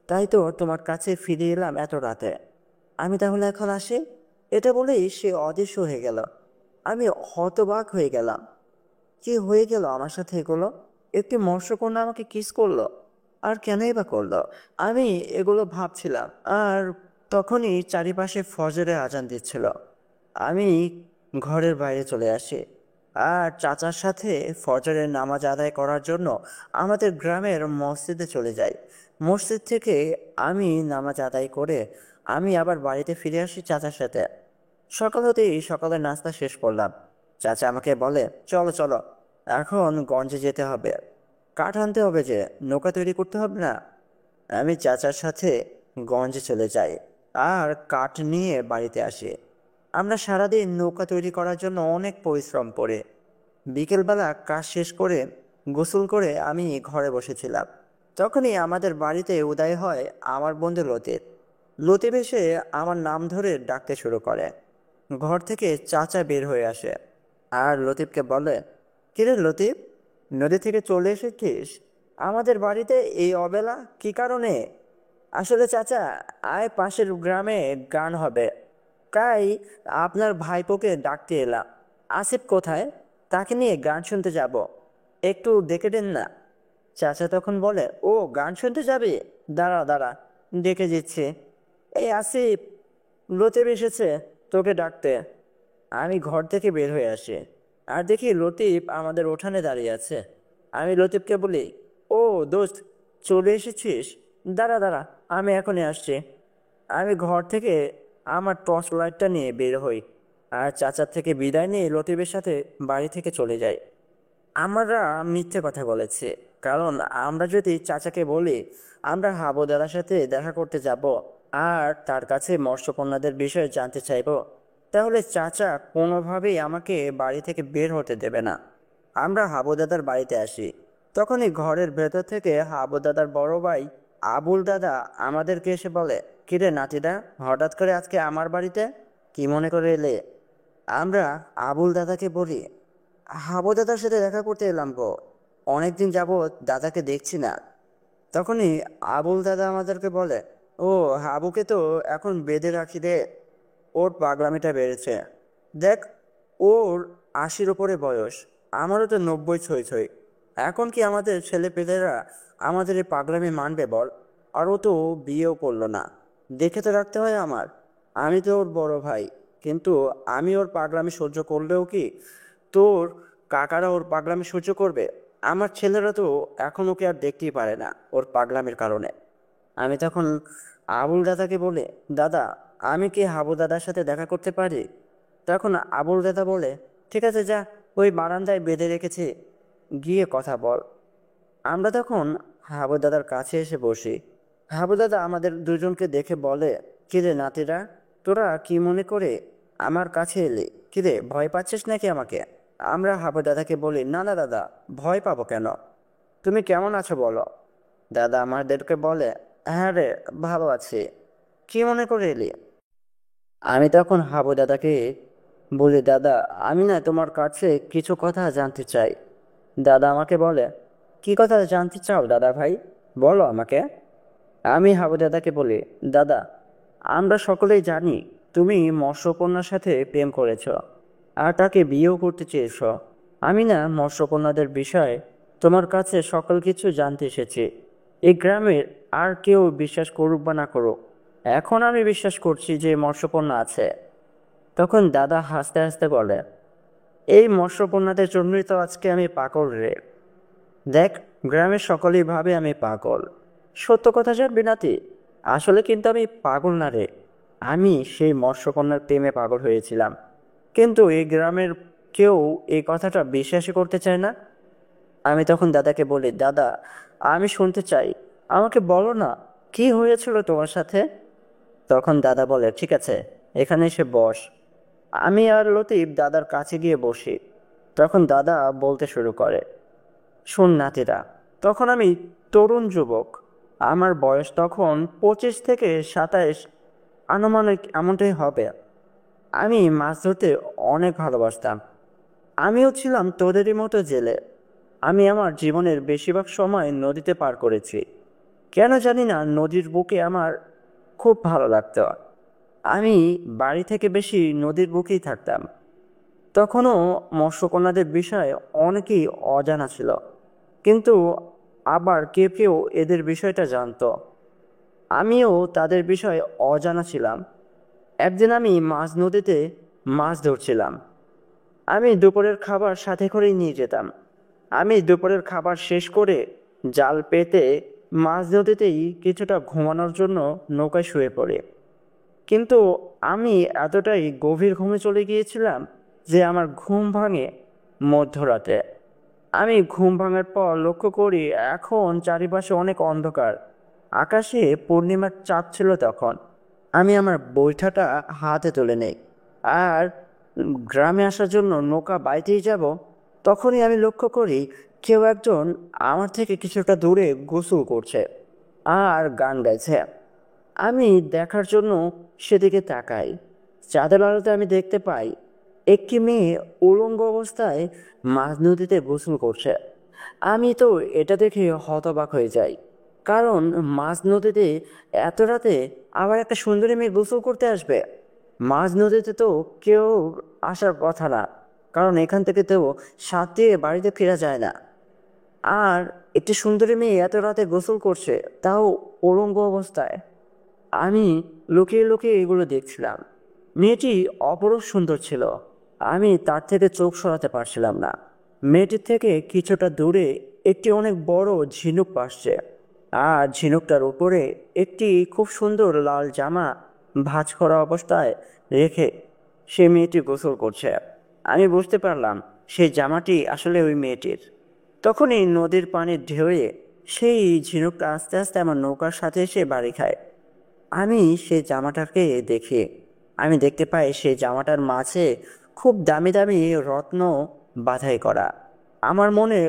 B: তাই তো তোমার কাছে ফিরে এলাম এত রাতে। আমি তাহলে এখন আসি। এটা বলেই সে অদৃশ্য হয়ে গেল। আমি হতবাক হয়ে গেলাম। কি হয়ে গেল আমার সাথে এগুলো? একটি মৎস্যকন্যা আমাকে কিস করলো, আর কেনই বা করলো? আমি এগুলো ভাবছিলাম, আর তখনই চারিপাশে ফজরের আজান দিচ্ছিল। আমি ঘরের বাইরে চলে আসি আর চাচার সাথে ফজরের নামাজ আদায় করার জন্য আমাদের গ্রামের মসজিদে চলে যাই। মসজিদ থেকে আমি নামাজ আদায় করে আমি আবার বাড়িতে ফিরে আসি চাচার সাথে। সকাল হতেই সকালের নাস্তা শেষ করলাম। চাচা আমাকে বলে, চলো চলো, এখন গঞ্জে যেতে হবে, কাঠ আনতে হবে, যে নৌকা তৈরি করতে হবে না। আমি চাচার সাথে গঞ্জে চলে যাই আর কাঠ নিয়ে বাড়িতে আসি। আমরা সারাদিন নৌকা তৈরি করার জন্য অনেক পরিশ্রম করে বিকেলবেলা কাজ শেষ করে গোসল করে আমি ঘরে বসেছিলাম। তখনই আমাদের বাড়িতে উদয় হয় আমার বন্ধু লতিফ। লতিফ এসে আমার নাম ধরে ডাকতে শুরু করে। ঘর থেকে চাচা বের হয়ে আসে আর লতিফকে বলে, কিরে লতিফ, নদী থেকে চলে এসেছিস আমাদের বাড়িতে এই অবেলা, কি কারণে? আসলে চাচা, আয় পাশের গ্রামে গান হবে, তাই আপনার ভাইপোকে ডাকতে এলাম। আসিফ কোথায়? তাকে নিয়ে গান শুনতে যাব, একটু ডেকে দেন না। চাচা তখন বলে, ও গান শুনতে যাবে, দাঁড়া দাঁড়া, ডেকে দিচ্ছি। এই আসিফ, লতিফ এসেছে তোকে ডাকতে। আমি ঘর থেকে বের হয়ে আসি আর দেখি লতিফ আমাদের উঠানে দাঁড়িয়ে আছে। আমি লতিফকে বলি, ও দোস্ত, চলে এসেছিস? দাঁড়া দাঁড়া, আমি এখনই আসছি। আমি ঘর থেকে আমার টর্চ লাইটটা নিয়ে বের হই আর চাচার থেকে বিদায় নিয়ে লতিফের সাথে বাড়ি থেকে চলে যাই। আমরা মিথ্যে কথা বলেছি, কারণ আমরা যদি চাচাকে বলি আমরা হাবু দাদার সাথে দেখা করতে যাব আর তার কাছে মৎস্যকন্যাদের বিষয়ে জানতে চাইব, তাহলে চাচা কোনোভাবেই আমাকে বাড়ি থেকে বের হতে দেবে না। আমরা হাবু দাদার বাড়িতে আসি। তখনই ঘরের ভেতর থেকে হাবু দাদার বড় ভাই আবুল দাদা আমাদেরকে এসে বলে, কিরে নাতিদা, হঠাৎ করে আজকে আমার বাড়িতে, কি মনে করে এলে? আমরা আবুল দাদাকে বলি, হাবু দাদার সাথে দেখা করতে এলাম গো, অনেকদিন যাবৎ দাদাকে দেখছি না। তখনই আবুল দাদা আমাদেরকে বলে, ও হাবুকে তো এখন বেঁধে রাখি রে, ওর পাগলামিটা বেড়েছে। দেখ, ওর 80-র ওপরে বয়স, আমারও তো 90 ছই ছই। এখন কি আমাদের ছেলে পেলেরা আমাদের এই পাগলামি মানবে বল? আর ও তো বিয়েও করলো না, দেখে তো রাখতে হয় আমার। আমি তো ওর বড় ভাই, কিন্তু আমি ওর পাগলামি সহ্য করলেও কি তোর কাকারা ওর পাগলামি সহ্য করবে? আমার ছেলেরা তো এখন ওকে আর দেখতেই পারে না ওর পাগলামির কারণে। আমি তখন আবুল দাদাকে বলে, দাদা, আমি কি হাবু দাদার সাথে দেখা করতে পারি? তখন আবুল দাদা বলে, ঠিক আছে, যা, ওই বারান্দায় বেঁধে রেখেছি, গিয়ে কথা বল। আমরা তখন হাবু দাদার কাছে এসে বসি। হাবু দাদা আমাদের দুজনকে দেখে বলে, কিরে নাতিরা, তোরা কি মনে করে আমার কাছে এলি? কিরে, ভয় পাচ্ছিস নাকি আমাকে? আমরা হাবু দাদাকে বলি, না না দাদা, ভয় পাবো কেন? তুমি কেমন আছো বলো। দাদা আমাদেরকে বলে, হ্যাঁ রে, ভালো আছি। কি মনে করে এলি? আমি তখন হাবু দাদাকে বলি, দাদা, আমি না তোমার কাছে কিছু কথা জানতে চাই। দাদা আমাকে বলে, কি কথা জানতে চাও দাদা ভাই, বলো আমাকে। আমি হাবু দাদাকে বলি, দাদা, আমরা সকলেই জানি তুমি মৎস্যকন্যার সাথে প্রেম করেছ আর তাকে বিয়েও করতে চেয়েছ। আমি না মৎস্যকন্যাদের বিষয়ে তোমার কাছে সকল কিছু জানতে এসেছি। এই গ্রামের আর কেউ বিশ্বাস করুক বা না করুক, এখন আমি বিশ্বাস করছি যে মৎস্যকন্যা আছে। তখন দাদা হাসতে হাসতে বলে, এই মৎস্যকন্যাদের জন্যই তো আজকে আমি পাগল রে। দেখ, গ্রামের সকলেই ভাবে আমি পাগল। সত্য কথা জানবি নাতি, আসলে কিন্তু আমি পাগল না রে। আমি সেই মৎস্যকন্যার প্রেমে পাগল হয়েছিলাম, কিন্তু এই গ্রামের কেউ এই কথাটা বিশ্বাসই করতে চায় না। আমি তখন দাদাকে বলি, দাদা আমি শুনতে চাই, আমাকে বলো না, কি হয়েছিল তোমার সাথে। তখন দাদা বলে, ঠিক আছে, এখানে এসে বস। আমি আর লতিফ দাদার কাছে গিয়ে বসি। তখন দাদা বলতে শুরু করে, শোন নাতিরা, তখন আমি তরুণ যুবক। আমার বয়স তখন 25 থেকে 27, আনুমানিক এমনটাই হবে। আমি মাছ ধরতে অনেক ভালোবাসতাম। আমিও ছিলাম তোদেরই মতো জেলে। আমি আমার জীবনের বেশিরভাগ সময় নদীতে পার করেছি। কেন জানি না, নদীর বুকে আমার খুব ভালো লাগতো। আমি বাড়ি থেকে বেশি নদীর বুকেই থাকতাম। তখনও মৎস্যকন্যাদের বিষয়ে অনেকেই অজানা ছিল, কিন্তু আবার কেউ কেউ এদের বিষয়টা জানতো। আমিও তাদের বিষয়ে অজানা ছিলাম। একদিন আমি মাঝ নদীতে মাছ ধরছিলাম। আমি দুপুরের খাবার সাথে করেই নিয়ে যেতাম। আমি দুপুরের খাবার শেষ করে জাল পেতে মাঝ নদীতেই কিছুটা ঘুমানোর জন্য নৌকায় শুয়ে পড়ি। কিন্তু আমি এতটাই গভীর ঘুমে চলে গিয়েছিলাম যে আমার ঘুম ভাঙে মধ্যরাতে। আমি ঘুম ভাঙার পর লক্ষ্য করি এখন চারিপাশে অনেক অন্ধকার। আকাশে পূর্ণিমার চাঁদ ছিল তখন। আমি আমার বৈঠাটা হাতে তুলে নেই আর গ্রামে আসার জন্য নৌকা বাইতেই যাব, তখনই আমি লক্ষ্য করি কেউ একজন আমার থেকে কিছুটা দূরে গোসল করছে আর গান গাইছে। আমি দেখার জন্য সেদিকে তাকাই। চাঁদের আলোতে আমি দেখতে পাই একটি মেয়ে উলঙ্গ অবস্থায় মাঝ নদীতে গোসল করছে। আমি তো এটা দেখে হতবাক হয়ে যাই, কারণ মাঝ নদীতে এত রাতে আবার একটা সুন্দরী মেয়ে গোসল করতে আসবে। মাঝ নদীতে তো কেউ আসার কথা না, কারণ এখান থেকে তো সাত দিয়ে বাড়িতে ফেরা যায় না। আর একটি সুন্দরী মেয়ে এত রাতে গোসল করছে, তাও উলঙ্গ অবস্থায়। আমি লুকিয়ে লুকিয়ে এগুলো দেখছিলাম। মেয়েটি অপরূপ সুন্দর ছিল। আমি তার থেকে চোখ সরাতে পারছিলাম না। মেয়েটির থেকে কিছুটা দূরে একটি অনেক বড় ঝিনুক ভাসছে, আর ঝিনুকটার উপরে একটি খুব সুন্দর লাল জামা ভাঁজ করা অবস্থায় রেখে সে মেয়েটি গোসল করছে। আমি বুঝতে পারলাম সেই জামাটি আসলে ওই মেয়েটির। তখনই নদীর পানির ঢেউয়ে সেই ঝিনুকটা আস্তে আস্তে আমার নৌকার সাথে এসে বাড়ি খায়। আমি সেই জামাটাকে দেখি। আমি দেখতে পাই সেই জামাটার মাঝে খুব দামি দামি রত্ন বাঁধাই করা। আমার মনে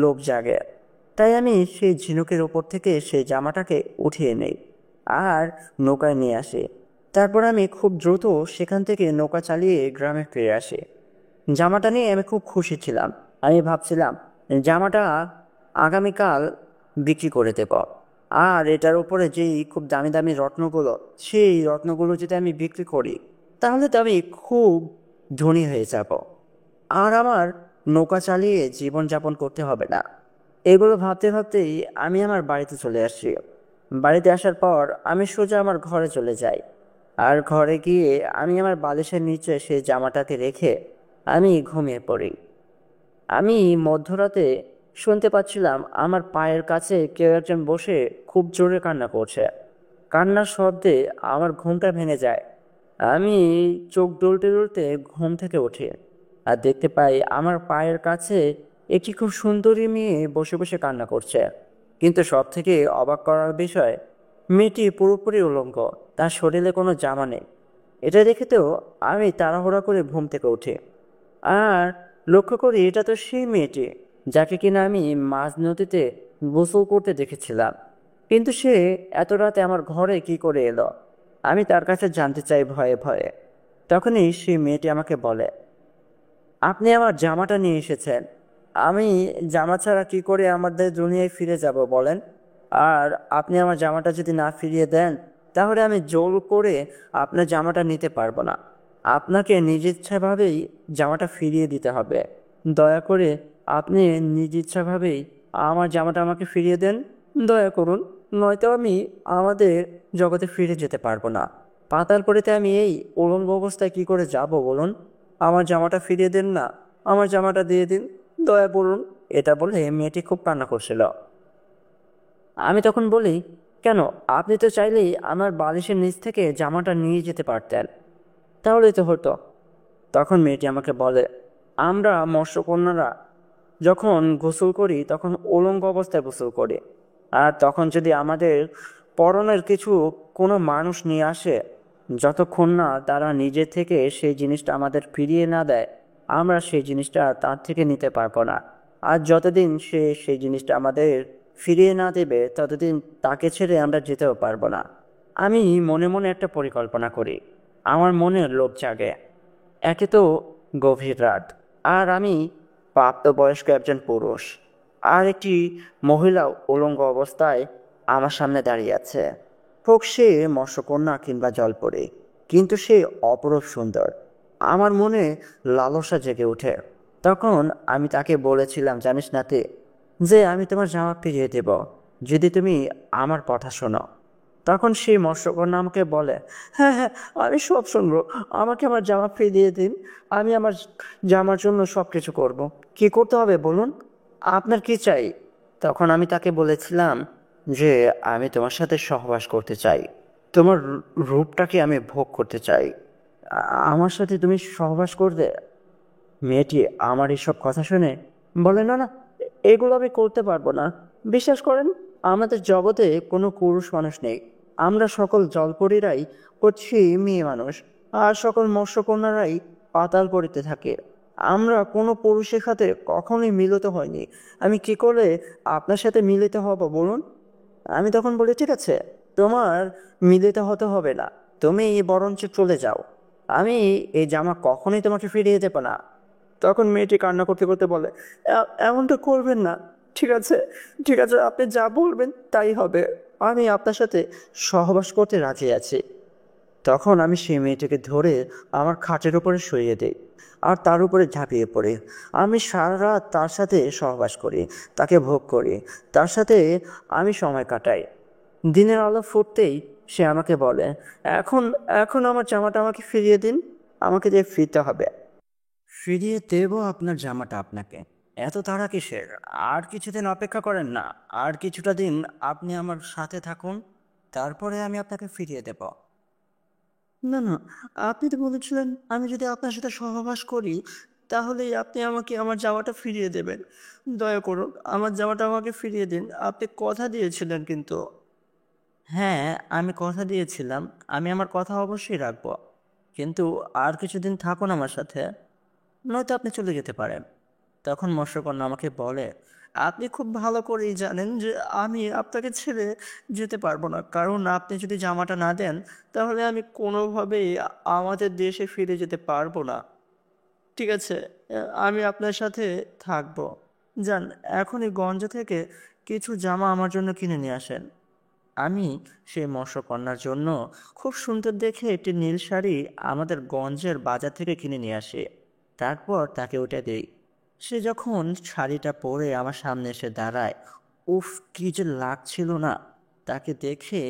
B: লোভ জাগে, তাই আমি সেই ঝিনুকের ওপর থেকে সেই জামাটাকে উঠিয়ে নেই আর নৌকায় নিয়ে আসি। তারপর আমি খুব দ্রুত সেখান থেকে নৌকা চালিয়ে গ্রামে ফিরে আসি। জামাটা নিয়ে আমি খুব খুশি ছিলাম। আমি ভাবছিলাম জামাটা আগামীকাল বিক্রি করে দেব, আর এটার উপরে যেই খুব দামি দামি রত্নগুলো, সেই রত্নগুলো যদি আমি বিক্রি করি, তাহলে তো আমি খুব ধনী হয়ে যাব, আর আমার নৌকা চালিয়ে জীবনযাপন করতে হবে না। এগুলো ভাবতে ভাবতেই আমি আমার বাড়িতে চলে আসি। বাড়িতে আসার পর আমি সোজা আমার ঘরে চলে যাই, আর ঘরে গিয়ে আমি আমার বালিশের নিচে সেই জামাটাকে রেখে আমি ঘুমিয়ে পড়ি। আমি মধ্যরাতে শুনতে পাচ্ছিলাম আমার পায়ের কাছে কেউ একজন বসে খুব জোরে কান্না করছে। কান্নার শব্দে আমার ঘুমটা ভেঙে যায়। আমি চোখ ডুলতে ডুলতে ঘুম থেকে উঠি আর দেখতে পাই আমার পায়ের কাছে একটি খুব সুন্দরী মেয়ে বসে বসে কান্না করছে। কিন্তু সব থেকে অবাক করার বিষয়, মেয়েটি পুরোপুরি উলঙ্গ, তার শরীরে কোনো জামা নেই। এটা দেখে তো আমি তাড়াহুড়া করে ঘুম থেকে উঠি আর লক্ষ্য করি এটা তো সেই মেয়েটি যাকে কিনা আমি মাঝ নদীতে গোসল করতে দেখেছিলাম। কিন্তু সে এত রাতে আমার ঘরে কি করে এলো? আমি তার কাছে জানতে চাই ভয়ে ভয়ে। তখনই সেই মেয়েটি আমাকে বলে, আপনি আমার জামাটা নিয়ে এসেছেন। আমি জামা ছাড়া কি করে আমাদের দুনিয়ায় ফিরে যাব বলেন? আর আপনি আমার জামাটা যদি না ফিরিয়ে দেন, তাহলে আমি জোর করে আপনার জামাটা নিতে পারবো না। আপনাকে নিজ ইচ্ছাভাবেই জামাটা ফিরিয়ে দিতে হবে। দয়া করে আপনি নিজ ইচ্ছাভাবেই আমার জামাটা আমাকে ফিরিয়ে দেন। দয়া করুন, নয়তো আমি আমাদের জগতে ফিরে যেতে পারবো না। পাতালপুরিতে আমি এই উলঙ্গ অবস্থায় কি করে যাব বলুন? আমার জামাটা ফিরিয়ে দিন না, আমার জামাটা দিয়ে দিন, দয়া করুন। এটা বলে মেয়েটি খুব কান্না করছিল। আমি তখন বলি, কেন? আপনি তো চাইলেই আমার বালিশের নিচ থেকে জামাটা নিয়ে যেতে পারতেন, তাহলেই তো হতো। তখন মেয়েটি আমাকে বলে, আমরা মৎস্যকন্যারা যখন গোসল করি তখন উলঙ্গ অবস্থায় গোসল করি, আর তখন যদি আমাদের পরনের কিছু কোনো মানুষ নিয়ে আসে, যতক্ষণ না তারা নিজে থেকে সেই জিনিসটা আমাদের ফিরিয়ে না দেয়, আমরা সেই জিনিসটা তার থেকে নিতে পারবো না। আর যতদিন সে সেই জিনিসটা আমাদের ফিরিয়ে না দেবে ততদিন তাকে ছেড়ে আমরা যেতেও পারবো না। আমি মনে মনে একটা পরিকল্পনা করি, আমার মনে লোভ জাগে। একে তো গভীর রাত, আর আমি প্রাপ্তবয়স্ক একজন পুরুষ, আর একটি মহিলা উলঙ্গ অবস্থায় আমার সামনে দাঁড়িয়ে আছে। হোক সে মৎস্যকন্যা কিংবা জলপরী, কিন্তু সে অপরূপ সুন্দর। আমার মনে লালসা জেগে ওঠে। তখন আমি তাকে বলেছিলাম, জানিস নাতি, যে আমি তোমার জামা ফিরিয়ে দেব যদি তুমি আমার কথা শোনো। তখন সেই মৎস্যকন্যা আমাকে বলে, হ্যাঁ হ্যাঁ, আমি সব শুনবো, আমাকে আমার জামা ফিরিয়ে দিন, আমি আমার জামার জন্য সব কিছু করবো। কি করতে হবে বলুন, আপনার কি চাই? তখন আমি তাকে বলেছিলাম যে আমি তোমার সাথে সহবাস করতে চাই, তোমার রূপটাকে আমি ভোগ করতে চাই। আমার সাথে তুমি সহবাস করবে? মেয়েটি আমার এসব কথা শুনে বলে, না না, এগুলো আমি করতে পারবো না। বিশ্বাস করেন, আমাদের জগতে কোনো পুরুষ মানুষ নেই। আমরা সকল জলপরীরাই হচ্ছি মেয়ে মানুষ, আর সকল মৎস্যকন্যারাই পাতাল পরিতে থাকে। আমরা কোনো পুরুষের সাথে কখনোই মিলিত হয়নি। আমি কি করে আপনার সাথে মিলিত হব বলুন? আমি তখন বলি, ঠিক আছে, তোমার মিলিত হতে হবে না, তুমি বরঞ্চ চলে যাও, আমি এই জামা কখনোই তোমাকে ফিরিয়ে দেবো না। তখন মেয়েটি কান্না করতে করতে বলে, এমনটা করবেন না, ঠিক আছে, ঠিক আছে, আপনি যা বলবেন তাই হবে, আমি আপনার সাথে সহবাস করতে রাজি আছি। তখন আমি সেই মেয়েটিকে ধরে আমার খাটের উপরে শুইয়ে দিই, আর তার উপরে ঝাঁপিয়ে পড়ি। আমি সারা রাত তার সাথে সহবাস করি, তাকে ভোগ করি, তার সাথে আমি সময় কাটাই। দিনের আলো ফুটতেই সে আমাকে বলে, এখন এখন আমার জামাটা আমাকে ফিরিয়ে দিন, আমাকে দিয়ে ফিরতে হবে। ফিরিয়ে দেবো আপনার জামাটা আপনাকে, এত তাড়া কিসের? আর কিছুদিন অপেক্ষা করেন না, আর কিছুটা দিন আপনি আমার সাথে থাকুন, তারপরে আমি আপনাকে ফিরিয়ে দেব। না না, আপনি তো বলেছিলেন আমি যদি আপনার সাথে সহবাস করি তাহলেই আপনি আমাকে আমার জামাটা ফিরিয়ে দেবেন। দয়া করুন, আমার জামাটা আমাকে ফিরিয়ে দিন, আপনি কথা দিয়েছিলেন কিন্তু। হ্যাঁ, আমি কথা দিয়েছিলাম, আমি আমার কথা অবশ্যই রাখবো, কিন্তু আর কিছুদিন থাকুন আমার সাথে, নয়তো আপনি চলে যেতে পারেন। তখন মৎস্যকন্যা আমাকে বলে, আপনি খুব ভালো করেই জানেন যে আমি আপনাকে ছেড়ে যেতে পারবো না, কারণ আপনি যদি জামাটা না দেন তাহলে আমি কোনোভাবেই আমাদের দেশে ফিরে যেতে পারবো না। ঠিক আছে, আমি আপনার সাথে থাকবো। যান, এখনই গঞ্জ থেকে কিছু জামা আমার জন্য কিনে নিয়ে আসেন। আমি সেই মৎস্যকন্যার জন্য খুব সুন্দর দেখে একটি নীল শাড়ি আমাদের গঞ্জের বাজার থেকে কিনে নিয়ে আসি। তারপর তাকে ওটা দিই। সে যখন শাড়িটা পরে আমার সামনে এসে দাঁড়ায়, উফ, কি যে লাগছিল না! তাকে দেখে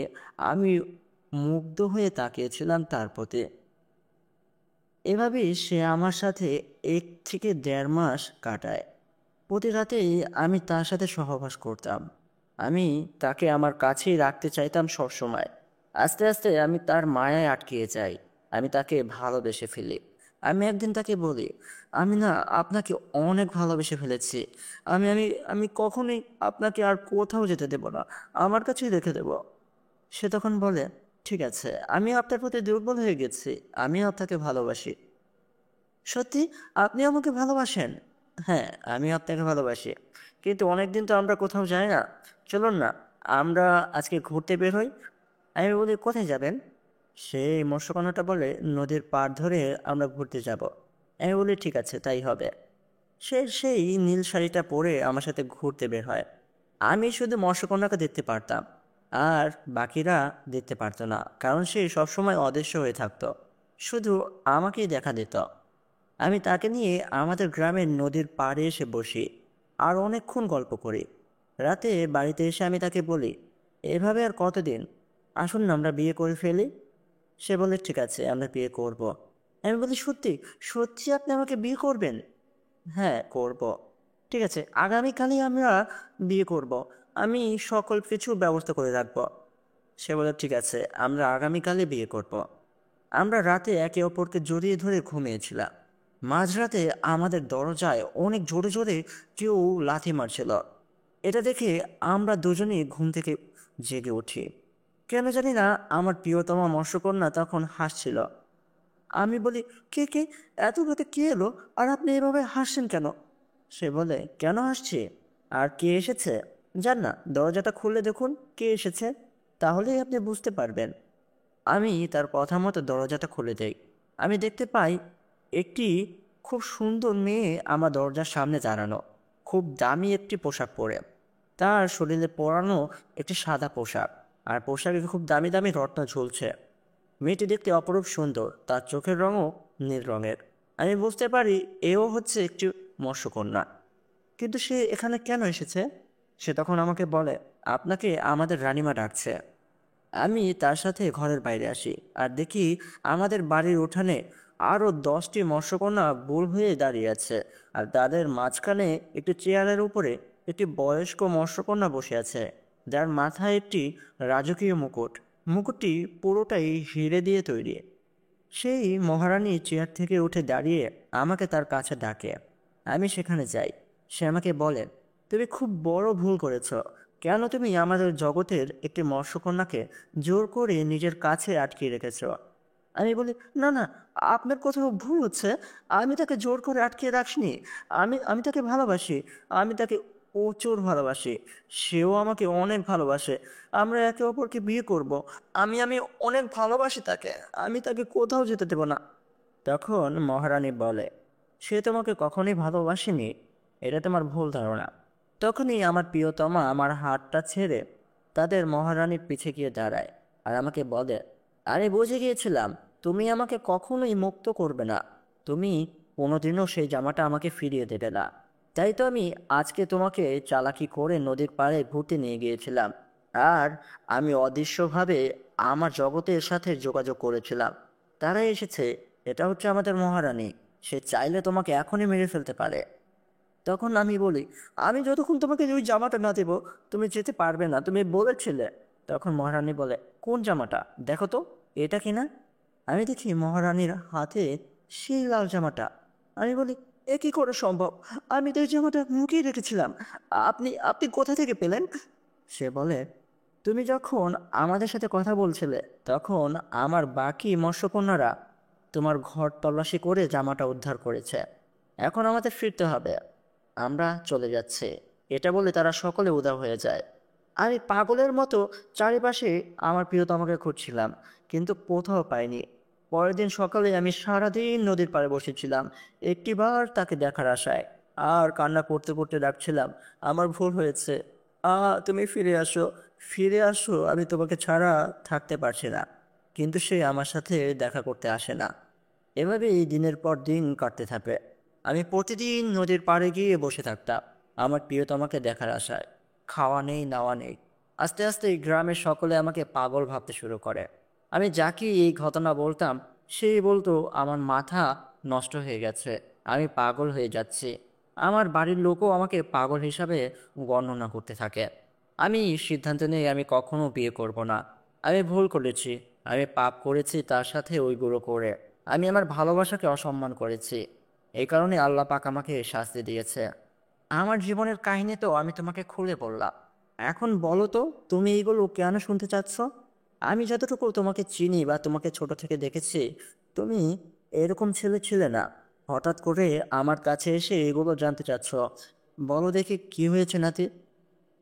B: আমি মুগ্ধ হয়ে তাকিয়েছিলাম তার প্রতি। এভাবেই সে আমার সাথে 1 থেকে 1.5 মাস কাটায়। প্রতি রাতেই আমি তার সাথে সহবাস করতাম। আমি তাকে আমার কাছেই রাখতে চাইতাম সবসময়। আস্তে আস্তে আমি তার মায়ায় আটকিয়ে যাই। আমি তাকে ভালোবেসে ফেলি। আমি একদিন তাকে বলি, আমি না আপনাকে অনেক ভালোবেসে ফেলেছি। আমি আমি আমি কখনোই আপনাকে আর কোথাও যেতে দেব না, আমার কাছেই রেখে দেব। সে তখন বলে, ঠিক আছে, আমি আপনার প্রতি দুর্বল হয়ে গেছি, আমিও আপনাকে ভালোবাসি। সত্যি? আপনি আমাকে ভালোবাসেন? হ্যাঁ, আমি আপনাকে ভালোবাসি। কিন্তু অনেকদিন তো আমরা কোথাও যাই না। চলুন না, আমরা আজকে ঘুরতে বের হই। আমি বলি, কোথায় যাবেন? সেই মৎস্যকন্যাটা বলে, নদীর পাড় ধরে আমরা ঘুরতে যাব। আমি বলি, ঠিক আছে, তাই হবে। সে সেই নীল শাড়িটা পরে আমার সাথে ঘুরতে বের হয়। আমি শুধু মৎস্যকন্যাকে দেখতে পারতাম, আর বাকিরা দেখতে পারতো না, কারণ সে সবসময় অদৃশ্য হয়ে থাকতো, শুধু আমাকেই দেখা দিত। আমি তাকে নিয়ে আমাদের গ্রামের নদীর পাড়ে এসে বসি, আর অনেকক্ষণ গল্প করি। রাতে বাড়িতে এসে আমি তাকে বলি, এভাবে আর কতদিন, আসুন না আমরা বিয়ে করে ফেলি। সে বলে ঠিক আছে আমরা বিয়ে করব। আমি বলি সত্যি সত্যি আপনি আমাকে বিয়ে করবেন? হ্যাঁ করব। ঠিক আছে আগামীকালই আমরা বিয়ে করব। আমি সকল কিছু ব্যবস্থা করে রাখবো। সে বলে ঠিক আছে আমরা আগামীকালই বিয়ে করব। আমরা রাতে একে অপরকে জড়িয়ে ধরে ঘুমিয়েছিলাম। মাঝরাতে আমাদের দরজায় অনেক জোরে জোরে কেউ লাথি মারছিল। এটা দেখে আমরা দুজনেই ঘুম থেকে জেগে উঠি। কেন জানি না আমার প্রিয়তমা মৎস্যকন্যা তখন হাসছিল। আমি বলি কে কে এত রাতে কে এলো আর আপনি এভাবে হাসছেন কেন? সে বলে কেন হাসছি আর কে এসেছে? যান না দরজাটা খুলে দেখুন কে এসেছে, তাহলেই আপনি বুঝতে পারবেন। আমি তার কথা মতো দরজাটা খুলে দেই। আমি দেখতে পাই একটি খুব সুন্দর মেয়ে আমার দরজার সামনে দাঁড়ানো, খুব দামি একটি পোশাক পরে। তার শরীরে পরানো একটি সাদা পোশাক, আর পোশাকে খুব দামি দামি রত্ন ঝুলছে। মেয়েটি দেখতে অপরূপ সুন্দর, তার চোখের রঙও নীল রঙের। আমি বুঝতে পারি এও হচ্ছে একটি মৎস্যকন্যা। কিন্তু সে এখানে কেন এসেছে? সে তখন আমাকে বলে আপনাকে আমাদের রানীমা ডাকছে। আমি তার সাথে ঘরের বাইরে আসি আর দেখি আমাদের বাড়ির উঠানে আরও 10টি মৎস্যকন্যা বুল হয়ে দাঁড়িয়ে আছে, আর তাদের মাঝখানে একটি চেয়ারের উপরে একটি বয়স্ক মৎস্যকন্যা বসে আছে, যার মাথায় একটি রাজকীয় মুকুট। মুকুটটি পুরোটাই হিরে দিয়ে তৈরি। সেই মহারানী চেয়ার থেকে উঠে দাঁড়িয়ে আমাকে তার কাছে ডাকে। আমি সেখানে যাই। সে আমাকে বলে তুমি খুব বড় ভুল করেছ। কেন তুমি আমাদের জগতের একটি মৎস্যকন্যাকে জোর করে নিজের কাছে আটকিয়ে রেখেছ? আমি বলি না না, আপনার কোথাও ভুল হচ্ছে। আমি তাকে জোর করে আটকে রাখিনি। আমি আমি তাকে ভালোবাসি। আমি তাকে প্রচুর ভালোবাসি। সেও আমাকে অনেক ভালোবাসে। আমরা একে অপরকে বিয়ে করব। আমি অনেক ভালোবাসি তাকে। আমি তাকে কোথাও যেতে দেব না। তখন মহারানী বলে সে তোমাকে কখনোই ভালোবাসেনি, এটা তোমার ভুল ধারণা। তখনই আমার প্রিয়তমা আমার হাতটা ছেড়ে তাদের মহারানীর পিছে গিয়ে দাঁড়ায় আর আমাকে বলে আরে বুঝে গিয়েছিলাম তুমি আমাকে কখনোই মুক্ত করবে না। তুমি কোনোদিনও সেই জামাটা আমাকে ফিরিয়ে দেবে না। তাই তো আমি আজকে তোমাকে চালাকি করে নদীর পাড়ে ঘুরতে নিয়ে গিয়েছিলাম। আর আমি অদৃশ্যভাবে আমার জগতের সাথে যোগাযোগ করেছিলাম। তারা এসেছে। এটা হচ্ছে আমাদের মহারানী। সে চাইলে তোমাকে এখনই মেরে ফেলতে পারে। তখন আমি বলি আমি যতক্ষণ তোমাকে ওই জামাটা না দেবো তুমি যেতে পারবে না, তুমি বলেছিলে। তখন মহারানী বলে কোন জামাটা দেখো তো, এটা কিনা। আমি দেখি মহারানীর হাতে সেই লাল জামাটা। আমি বলি এ কি করে সম্ভব? আমি তো এই জামাটা মুখিয়ে রেখেছিলাম। আপনি আপনি কোথা থেকে পেলেন? সে বলে তুমি যখন আমাদের সাথে কথা বলছিলে তখন আমার বাকি মৎস্যকন্যারা তোমার ঘর তল্লাশি করে জামাটা উদ্ধার করেছে। এখন আমাদের ফিরতে হবে। আমরা চলে যাচ্ছি। এটা বলে তারা সকলে উধাও হয়ে যায়। আমি পাগলের মতো চারিপাশে আমার প্রিয়তমাকে খুঁজছিলাম, কিন্তু কোথাও পাইনি। পরের দিন সকালে আমি সারাদিন নদীর পাড়ে বসেছিলাম একটিবার তাকে দেখার আশায়, আর কান্না করতে করতে ডাকছিলাম আমার ভুল হয়েছে। তুমি ফিরে আসো, ফিরে আসো, আমি তোমাকে ছাড়া থাকতে পারছি না। কিন্তু সে আমার সাথে দেখা করতে আসে না। এভাবেই দিনের পর দিন কাটতে থাকে। আমি প্রতিদিন নদীর পাড়ে গিয়ে বসে থাকতাম আমার প্রিয়তমাকে দেখার আশায়। খাওয়া নেই নাওয়া নেই। আস্তে আস্তে এই গ্রামের সকলে আমাকে পাগল ভাবতে শুরু করে। আমি যাকে এই ঘটনা বলতাম সেই বলতো আমার মাথা নষ্ট হয়ে গেছে, আমি পাগল হয়ে যাচ্ছি। আমার বাড়ির লোকও আমাকে পাগল হিসাবে গণনা করতে থাকে। আমি সিদ্ধান্ত নিয়ে আমি কখনো বিয়ে করব না। আমি ভুল করেছি। আমি পাপ করেছি তার সাথে ওইগুলো করে। আমি আমার ভালোবাসাকে অসম্মান করেছি। এই কারণে আল্লাহ পাক আমাকে শাস্তি দিয়েছে। আমার জীবনের কাহিনী তো আমি তোমাকে খুলে বললাম। এখন বলো তো তুমি এইগুলো কেন শুনতে চাচ্ছ? আমি যতটুকু তোমাকে চিনি বা তোমাকে ছোট থেকে দেখেছি, তুমি এরকম ছেলে ছিলে না। হঠাৎ করে আমার কাছে এসে এগুলো জানতে চাচ্ছ। বলো দেখি কি হয়েছে নাতি।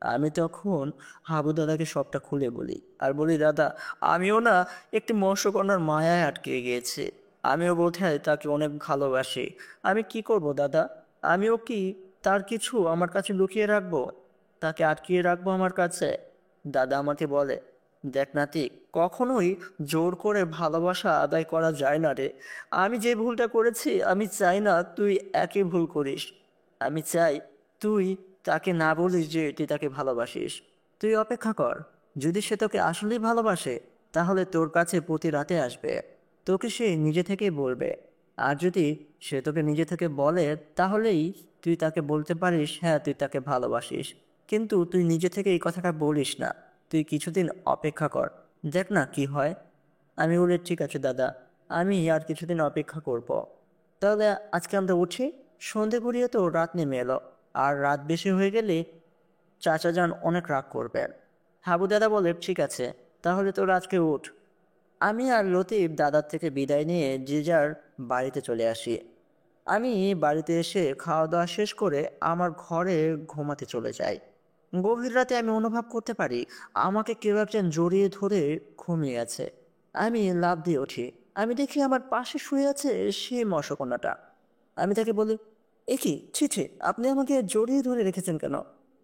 B: আমি তখন হাবু দাদাকে সবটা খুলে বলি আর বলি দাদা আমিও না একটি মৎস্যকন্যার মায়ায় আটকে গিয়েছি। আমিও বোধহয় তাকে অনেক ভালোবাসি। আমি কি করব দাদা? আমিও কি তার কিছু আমার কাছে লুকিয়ে রাখবো, তাকে আটকিয়ে রাখবো আমার কাছে? দাদা আমাকে বলে দেখ নাতি, কখনোই জোর করে ভালোবাসা আদায় করা যায় না রে। আমি যে ভুলটা করেছি আমি চাই না তুই একই ভুল করিস। আমি চাই তুই তাকে না বলিস যে তুই তাকে ভালোবাসিস। তুই অপেক্ষা কর, যদি সে তোকে আসলেই ভালোবাসে তাহলে তোর কাছে প্রতি রাতে আসবে। তোকে সে নিজে থেকেই বলবে। আর যদি সে তোকে নিজে থেকে বলে, তাহলেই তুই তাকে বলতে পারিস হ্যাঁ তুই তাকে ভালোবাসিস। কিন্তু তুই নিজে থেকে এই কথাটা বলিস না। তুই কিছুদিন অপেক্ষা কর, দেখ না কি হয়। আমি বলি ঠিক আছে দাদা, আমি আর কিছুদিন অপেক্ষা করব। তাহলে আজকে আমরা উঠি। সন্ধে গড়িয়ে তো রাত নেমে এলো। আর রাত বেশি হয়ে গেলে চাচা যান অনেক রাগ করবেন। হাবু দাদা বলে ঠিক আছে, তাহলে তোর আজকে উঠ। আমি আর লতিফ দাদার থেকে বিদায় নিয়ে যে যার বাড়িতে চলে আসি। আমি বাড়িতে এসে খাওয়া দাওয়া শেষ করে আমার ঘরে ঘুমাতে চলে যাই। গভীর রাতে আমি অনুভব করতে পারি আমাকে কেউ একজন জড়িয়ে ধরে ঘুমিয়ে আছে। আমি লাফ দিয়ে উঠি। আমি দেখি আমার পাশে শুয়ে আছে সেই মশকন্যাটা। আমি তাকে বলি, এ কি, ছি ছি, আপনি আমাকে জড়িয়ে ধরে রেখেছেন কেন?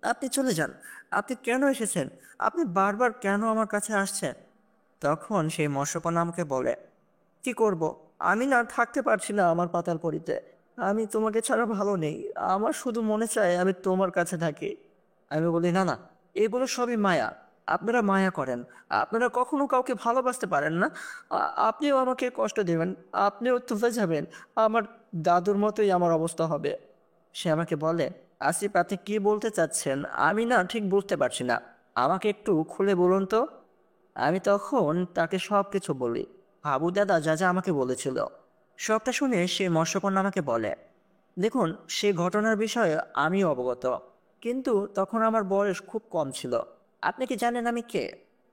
B: আপনি চলে যান। আপনি কেন এসেছেন? আপনি বারবার কেন আমার কাছে আসছেন? তখন সেই মৎস্যকন্যা আমাকে বলে, কি করব, আমি না থাকতে পারছি না আমার পাতালপুরীতে। আমি তোমাকে ছাড়া ভালো নেই। আমার শুধু মনে চায় আমি তোমার কাছে থাকি। আমি বলি, না না, এগুলো সবই মায়া। আপনারা মায়া করেন। আপনারা কখনো কাউকে ভালোবাসতে পারেন না। আপনিও আমাকে কষ্ট দেবেন। আপনিও তুলে যাবেন। আমার দাদুর মতোই আমার অবস্থা হবে। সে আমাকে বলে, আসিফ আপনি কি বলতে চাচ্ছেন? আমি না ঠিক বুঝতে পারছি না। আমাকে একটু খুলে বলুন তো। আমি তখন তাকে সব কিছু বলি, হাবু দাদা যা যা আমাকে বলেছিল। সবটা শুনে সে মৎস্যকন্যা আমাকে বলে, দেখুন সে ঘটনার বিষয়ে আমিও অবগত, কিন্তু তখন আমার বয়স খুব কম ছিল। আপনি কি জানেন আমি কে?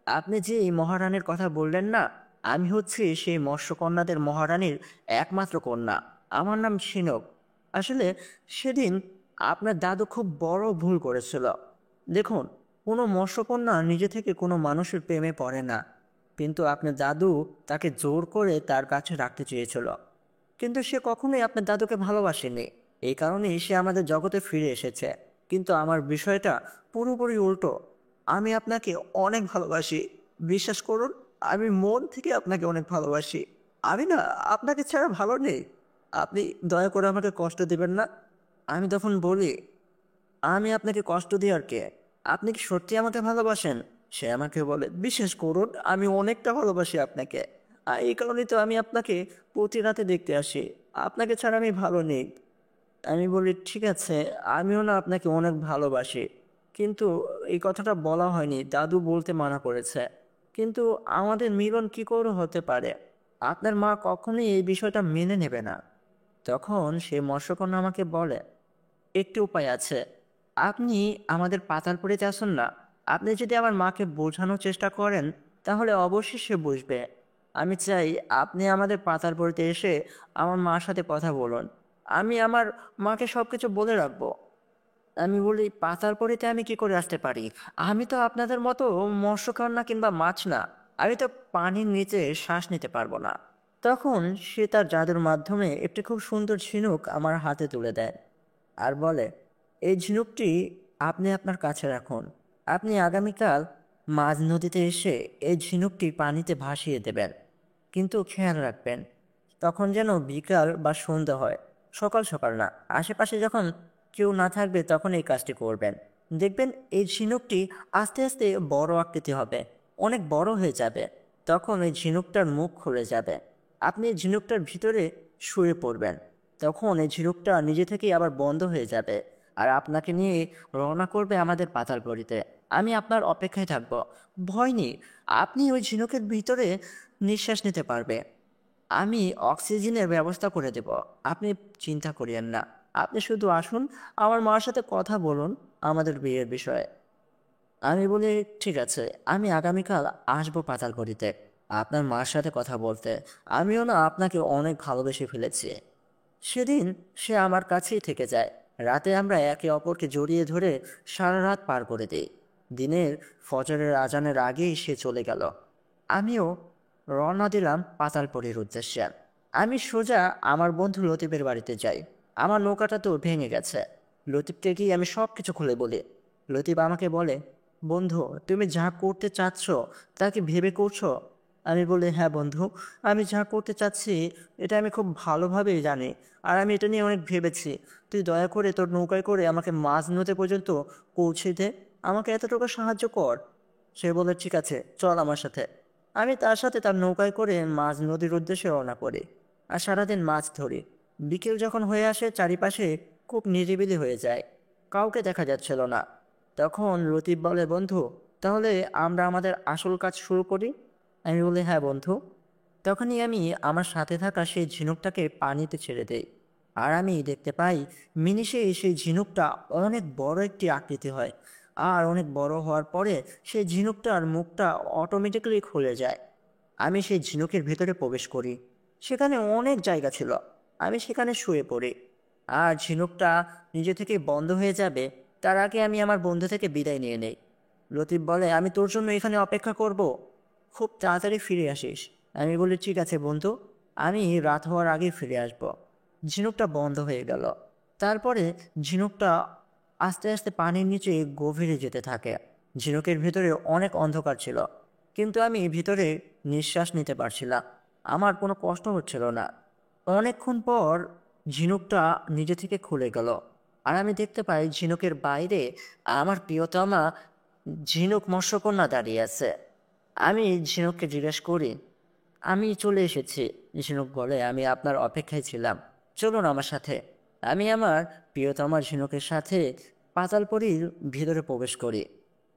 B: আপনি যে এই মহারানীর কথা বললেন না, আমি হচ্ছি সেই মৎস্যকন্যাদের মহারানীর একমাত্র কন্যা। আমার নাম ঝিনুক। আসলে সেদিন আপনার দাদু খুব বড় ভুল করেছিল। দেখুন, কোনো মৎস্যকন্যা নিজে থেকে কোনো মানুষের প্রেমে পড়ে না, কিন্তু আপনার দাদু তাকে জোর করে তার কাছে রাখতে চেয়েছিল। কিন্তু সে কখনোই আপনার দাদুকে ভালোবাসেনি। এই কারণেই সে আমাদের জগতে ফিরে এসেছে। কিন্তু আমার বিষয়টা পুরোপুরি উল্টো। আমি আপনাকে অনেক ভালোবাসি। বিশ্বাস করুন, আমি মন থেকে আপনাকে অনেক ভালোবাসি। আমি না আপনাকে ছাড়া ভালো নেই। আপনি দয়া করে আমাকে কষ্ট দেবেন না। আমি তখন বলি, আমি আপনাকে কষ্ট দিই আর কে? আপনি কি সত্যি আমাকে ভালোবাসেন? সে আমাকে বলে, বিশ্বাস করুন আমি অনেকটা ভালোবাসি আপনাকে। আর এই কারণেই তো আমি আপনাকে প্রতি রাতে দেখতে আসি। আপনাকে ছাড়া আমি ভালো নেই। আমি বলি ঠিক আছে, আমিও না আপনাকে অনেক ভালোবাসি, কিন্তু এই কথাটা বলা হয়নি, দাদু বলতে মানা করেছে। কিন্তু আমাদের মিলন কি করে হতে পারে? আপনার মা কখনোই এই বিষয়টা মেনে নেবে না। তখন সেই মৎস্যকন্যা আমাকে বলে, একটি উপায় আছে। আপনি আমাদের পাতালপুরিতে আসুন না। আপনি যদি আমার মাকে বোঝানোর চেষ্টা করেন, তাহলে অবশ্যই সে বুঝবে। আমি চাই আপনি আমাদের পাতালপুরিতে এসে আমার মার সাথে কথা বলুন। আমি আমার মাকে সব কিছু বলে রাখবো। আমি বলি, পাতালপুরিতে আমি কি করে আসতে পারি? আমি তো আপনাদের মতো মৎস্যকন্যা কিংবা মাছ না। আমি তো পানির নিচে শ্বাস নিতে পারবো না। তখন সে তার জাদুর মাধ্যমে একটি খুব সুন্দর ঝিনুক আমার হাতে তুলে দেয় আর বলে, এই ঝিনুকটি আপনি আপনার কাছে রাখুন। আপনি আগামীকাল মাঝ নদীতে এসে এই ঝিনুকটি পানিতে ভাসিয়ে দেবেন। কিন্তু খেয়াল রাখবেন, তখন যেন বিকাল বা সন্ধ্যা হয়, সকাল সকাল না। আশেপাশে যখন কেউ না থাকবে তখন এই কাজটি করবেন। দেখবেন এই ঝিনুকটি আস্তে আস্তে বড় আকৃতি হবে, অনেক বড় হয়ে যাবে। তখন এই ঝিনুকটার মুখ খুলে যাবে। আপনি এই ঝিনুকটার ভিতরে শুয়ে পড়বেন। তখন এই ঝিনুকটা নিজে থেকেই আবার বন্ধ হয়ে যাবে, আর আপনাকে নিয়ে রওনা করবে আমাদের পাতালপুরীতে। আমি আপনার অপেক্ষায় থাকব। ভয় নেই, আপনি ওই ঝিনুকের ভিতরে নিঃশ্বাস নিতে পারবে। আমি অক্সিজেনের ব্যবস্থা করে দেব। আপনি চিন্তা করিয়েন না। আপনি শুধু আসুন, আমার মার সাথে কথা বলুন আমাদের বিয়ের বিষয়ে। আমি বলি ঠিক আছে, আমি আগামীকাল আসবো পাতালপুরীতে আপনার মার সাথে কথা বলতে। আমিও না আপনাকে অনেক ভালোবেসে ফেলেছি। সেদিন সে আমার কাছেই থেকে যায়। রাতে আমরা একে অপরকে জড়িয়ে ধরে সারা রাত পার করে দিই। দিনের ফজরের আজানের আগেই সে চলে গেল। আমিও রওনা দিলাম পাতালপুরীর উদ্দেশ্যে। আমি সোজা আমার বন্ধু লতিফের বাড়িতে যাই। আমার নৌকাটা তো ভেঙে গেছে। লতিফকে গিয়ে আমি সব কিছু খুলে বলি। লতিফ আমাকে বলে, বন্ধু তুমি যা করতে চাচ্ছ তা কি ভেবে করছো? আমি বলি, হ্যাঁ বন্ধু, আমি যা করতে চাচ্ছি এটা আমি খুব ভালোভাবেই জানি, আর আমি এটা নিয়ে অনেক ভেবেছি। তুই দয়া করে তোর নৌকায় করে আমাকে মাঝ নদী পর্যন্ত পৌঁছে দে। আমাকে এতটুকু সাহায্য কর। সে বলে, ঠিক আছে চল আমার সাথে। আমি তার সাথে তার নৌকায় করে মাঝ নদীর উদ্দেশ্যে রওনা করি আর সারাদিন মাছ ধরি। বিকেল যখন হয়ে আসে চারিপাশে খুব নিরিবিলি হয়ে যায়, কাউকে দেখা যাচ্ছিল না। তখন লতিফ বলে, বন্ধু, তাহলে আমরা আমাদের আসল কাজ শুরু করি। আমি বলি, হ্যাঁ বন্ধু। তখনই আমি আমার সাথে থাকা সেই ঝিনুকটাকে পানিতে ছেড়ে দেই। আর আমি দেখতে পাই মিনিশে সেই ঝিনুকটা অনেক বড় একটি আকৃতি হয়। আর অনেক বড় হওয়ার পরে সেই ঝিনুকটার মুখটা অটোমেটিক্যালি খুলে যায়। আমি সেই ঝিনুকের ভেতরে প্রবেশ করি। সেখানে অনেক জায়গা ছিল। আমি সেখানে শুয়ে পড়ি। আর ঝিনুকটা নিজে থেকেই বন্ধ হয়ে যাবে তার আগে আমি আমার বন্ধু থেকে বিদায় নিয়ে নেই। লতিফ বলে, আমি তোর জন্য এখানে অপেক্ষা করব, খুব তাড়াতাড়ি ফিরে আসিস। আমি বলি, ঠিক আছে বন্ধু, আমি রাত হওয়ার আগেই ফিরে আসব। ঝিনুকটা বন্ধ হয়ে গেল। তারপরে ঝিনুকটা আস্তে আস্তে পানির নিচে গভীরে যেতে থাকে। ঝিনুকের ভিতরে অনেক অন্ধকার ছিল, কিন্তু আমি ভিতরে নিঃশ্বাস নিতে পারছিলাম। আমার কোনো কষ্ট হচ্ছিল না। অনেকক্ষণ পর ঝিনুকটা নিজে থেকে খুলে গেল। আর আমি দেখতে পাই ঝিনুকের বাইরে আমার প্রিয়তমা ঝিনুক মৎস্যকন্যা দাঁড়িয়ে আছে। আমি ঝিনুককে জিজ্ঞেস করি, আমি চলে এসেছি। ঝিনুক বলে, আমি আপনার অপেক্ষায় ছিলাম, চলুন আমার সাথে। আমি আমার প্রিয়তমা ঝিনুকের সাথে পাতালপুরীর ভিতরে প্রবেশ করি।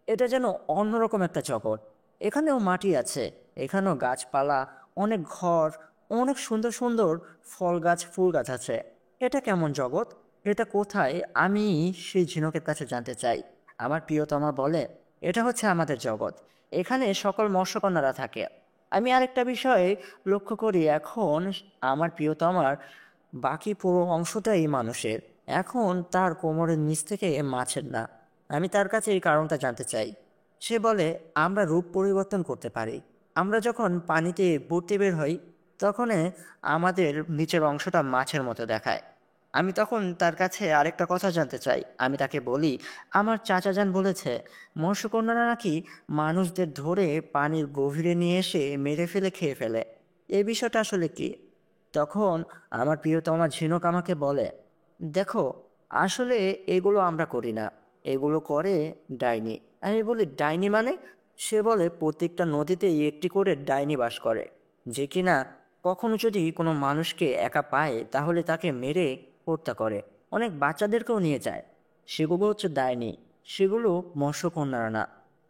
B: এটা যেন অন্যরকম একটা জগৎ। এখানেও মাটি আছে, এখানেও গাছপালা, অনেক ঘর, অনেক সুন্দর সুন্দর ফল গাছ, ফুল গাছ আছে। এটা কেমন জগৎ, এটা কোথায়? আমি সেই ঝিনুকের কাছে জানতে চাই। আমার প্রিয়তমা বলে, এটা হচ্ছে আমাদের জগৎ, এখানে সকল মৎস্যকন্যারা থাকে। আমি আরেকটা বিষয় লক্ষ্য করি, এখন আমার প্রিয়তমার বাকি পুরো অংশটাই মানুষের। এখন তার কোমরের নিচ থেকে মাছের না। আমি তার কাছে এই কারণটা জানতে চাই। সে বলে, আমরা রূপ পরিবর্তন করতে পারি। আমরা যখন পানিতে বুড়তে বের হই তখন আমাদের নিচের অংশটা মাছের মতো দেখায়। আমি তখন তার কাছে আরেকটা কথা জানতে চাই। আমি তাকে বলি, আমার চাচা যান বলেছে মৎস্যকন্যারা নাকি মানুষদের ধরে পানির গভীরে নিয়ে এসে মেরে ফেলে খেয়ে ফেলে। এই বিষয়টা আসলে কি? তখন আমার প্রিয়তমা ঝিনুক আমাকে বলে, দেখো, আসলে এগুলো আমরা করি না, এগুলো করে ডাইনি। আমি বলি, ডাইনি মানে? সে বলে, প্রত্যেকটা নদীতেই একটি করে ডাইনি বাস করে, যে কিনা কখনো যদি কোনো মানুষকে একা পায় তাহলে তাকে মেরে হত্যা করে, অনেক বাচ্চাদেরকেও নিয়ে যায়। সেগুলো হচ্ছে ডাইনি, সেগুলো মৎস্যকন্যারা না।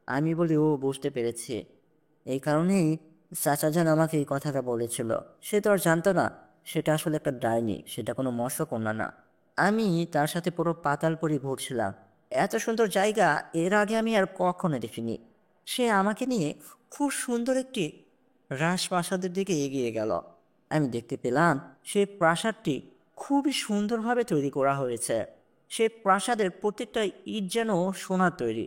B: আমি বলি, ও, বুঝতে পেরেছি। এই কারণেই চাচাজান আমাকে এই কথাটা বলেছিল। সে তো আর জানতো না সেটা আসলে একটা ডাইনি, সেটা কোনো মৎস্যকন্যা না। আমি তার সাথে পুরো পাতালপুরি ঘুরছিলাম। এত সুন্দর জায়গা এর আগে আমি আর কখনো দেখিনি। সে আমাকে নিয়ে খুব সুন্দর একটি রাজপ্রাসাদের দিকে এগিয়ে গেল। আমি দেখতে পেলাম সেই প্রাসাদটি খুবই সুন্দরভাবে তৈরি করা হয়েছে। সেই প্রাসাদের প্রত্যেকটা ইট যেন সোনার তৈরি।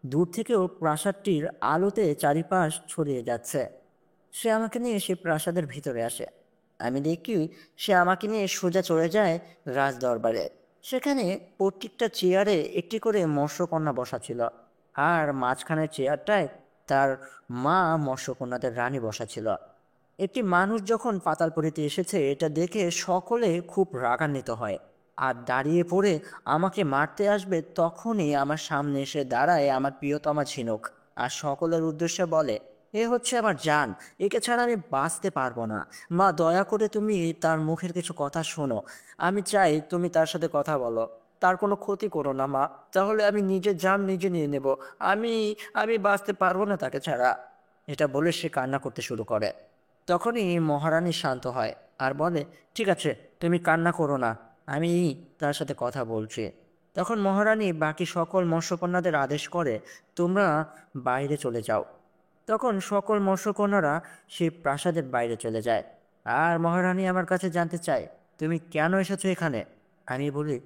B: দূর থেকেও প্রাসাদটির আলোতে চারিপাশ ছড়িয়ে যাচ্ছে। সে আমাকে নিয়ে সে প্রাসাদের ভিতরে আসে। আমি দেখি সে আমাকে নিয়ে সোজা চলে যায় রাজ দরবারে। সেখানে প্রত্যেকটা চেয়ারে একটি করে মৎস্যকন্যা বসা ছিল। আর মাঝখানের চেয়ারটায় তার মা মৎস্যকন্যাদের রানী বসা ছিল। একটি মানুষ যখন পাতালপুরীতে এসেছে এটা দেখে সকলে খুব রাগান্বিত হয়। আর দাঁড়িয়ে পড়ে আমাকে মারতে আসবে তখনই আমার সামনে এসে দাঁড়ায় আমার প্রিয়তমা ঝিনুক। আর সকলের উদ্দেশ্যে বলে, এ হচ্ছে আমার জান, একে ছাড়া আমি বাঁচতে পারবো না। মা, দয়া করে তুমি তার মুখের কিছু কথা শোনো। আমি চাই তুমি তার সাথে কথা বলো, তার কোনো ক্ষতি করো না মা, তাহলে আমি নিজের জান নিজে নিয়ে নেব। আমি আমি বাঁচতে পারবো না তাকে ছাড়া। এটা বলে সে কান্না করতে শুরু করে। তখনই মহারানী শান্ত হয় আর বলে, ঠিক আছে, তুমি কান্না করো না, আমি তার সাথে কথা বলছি। তখন মহারানী বাকি সকল মৎস্যকন্যাদের আদেশ করে, তোমরা বাইরে চলে যাও। তখন সকল মৎস্যকন্যারা সেই প্রাসাদের বাইরে চলে যায়। আর মহারানী আমার কাছে জানতে চায়, তুমি কেন এসেছো এখানে? আমি বলি,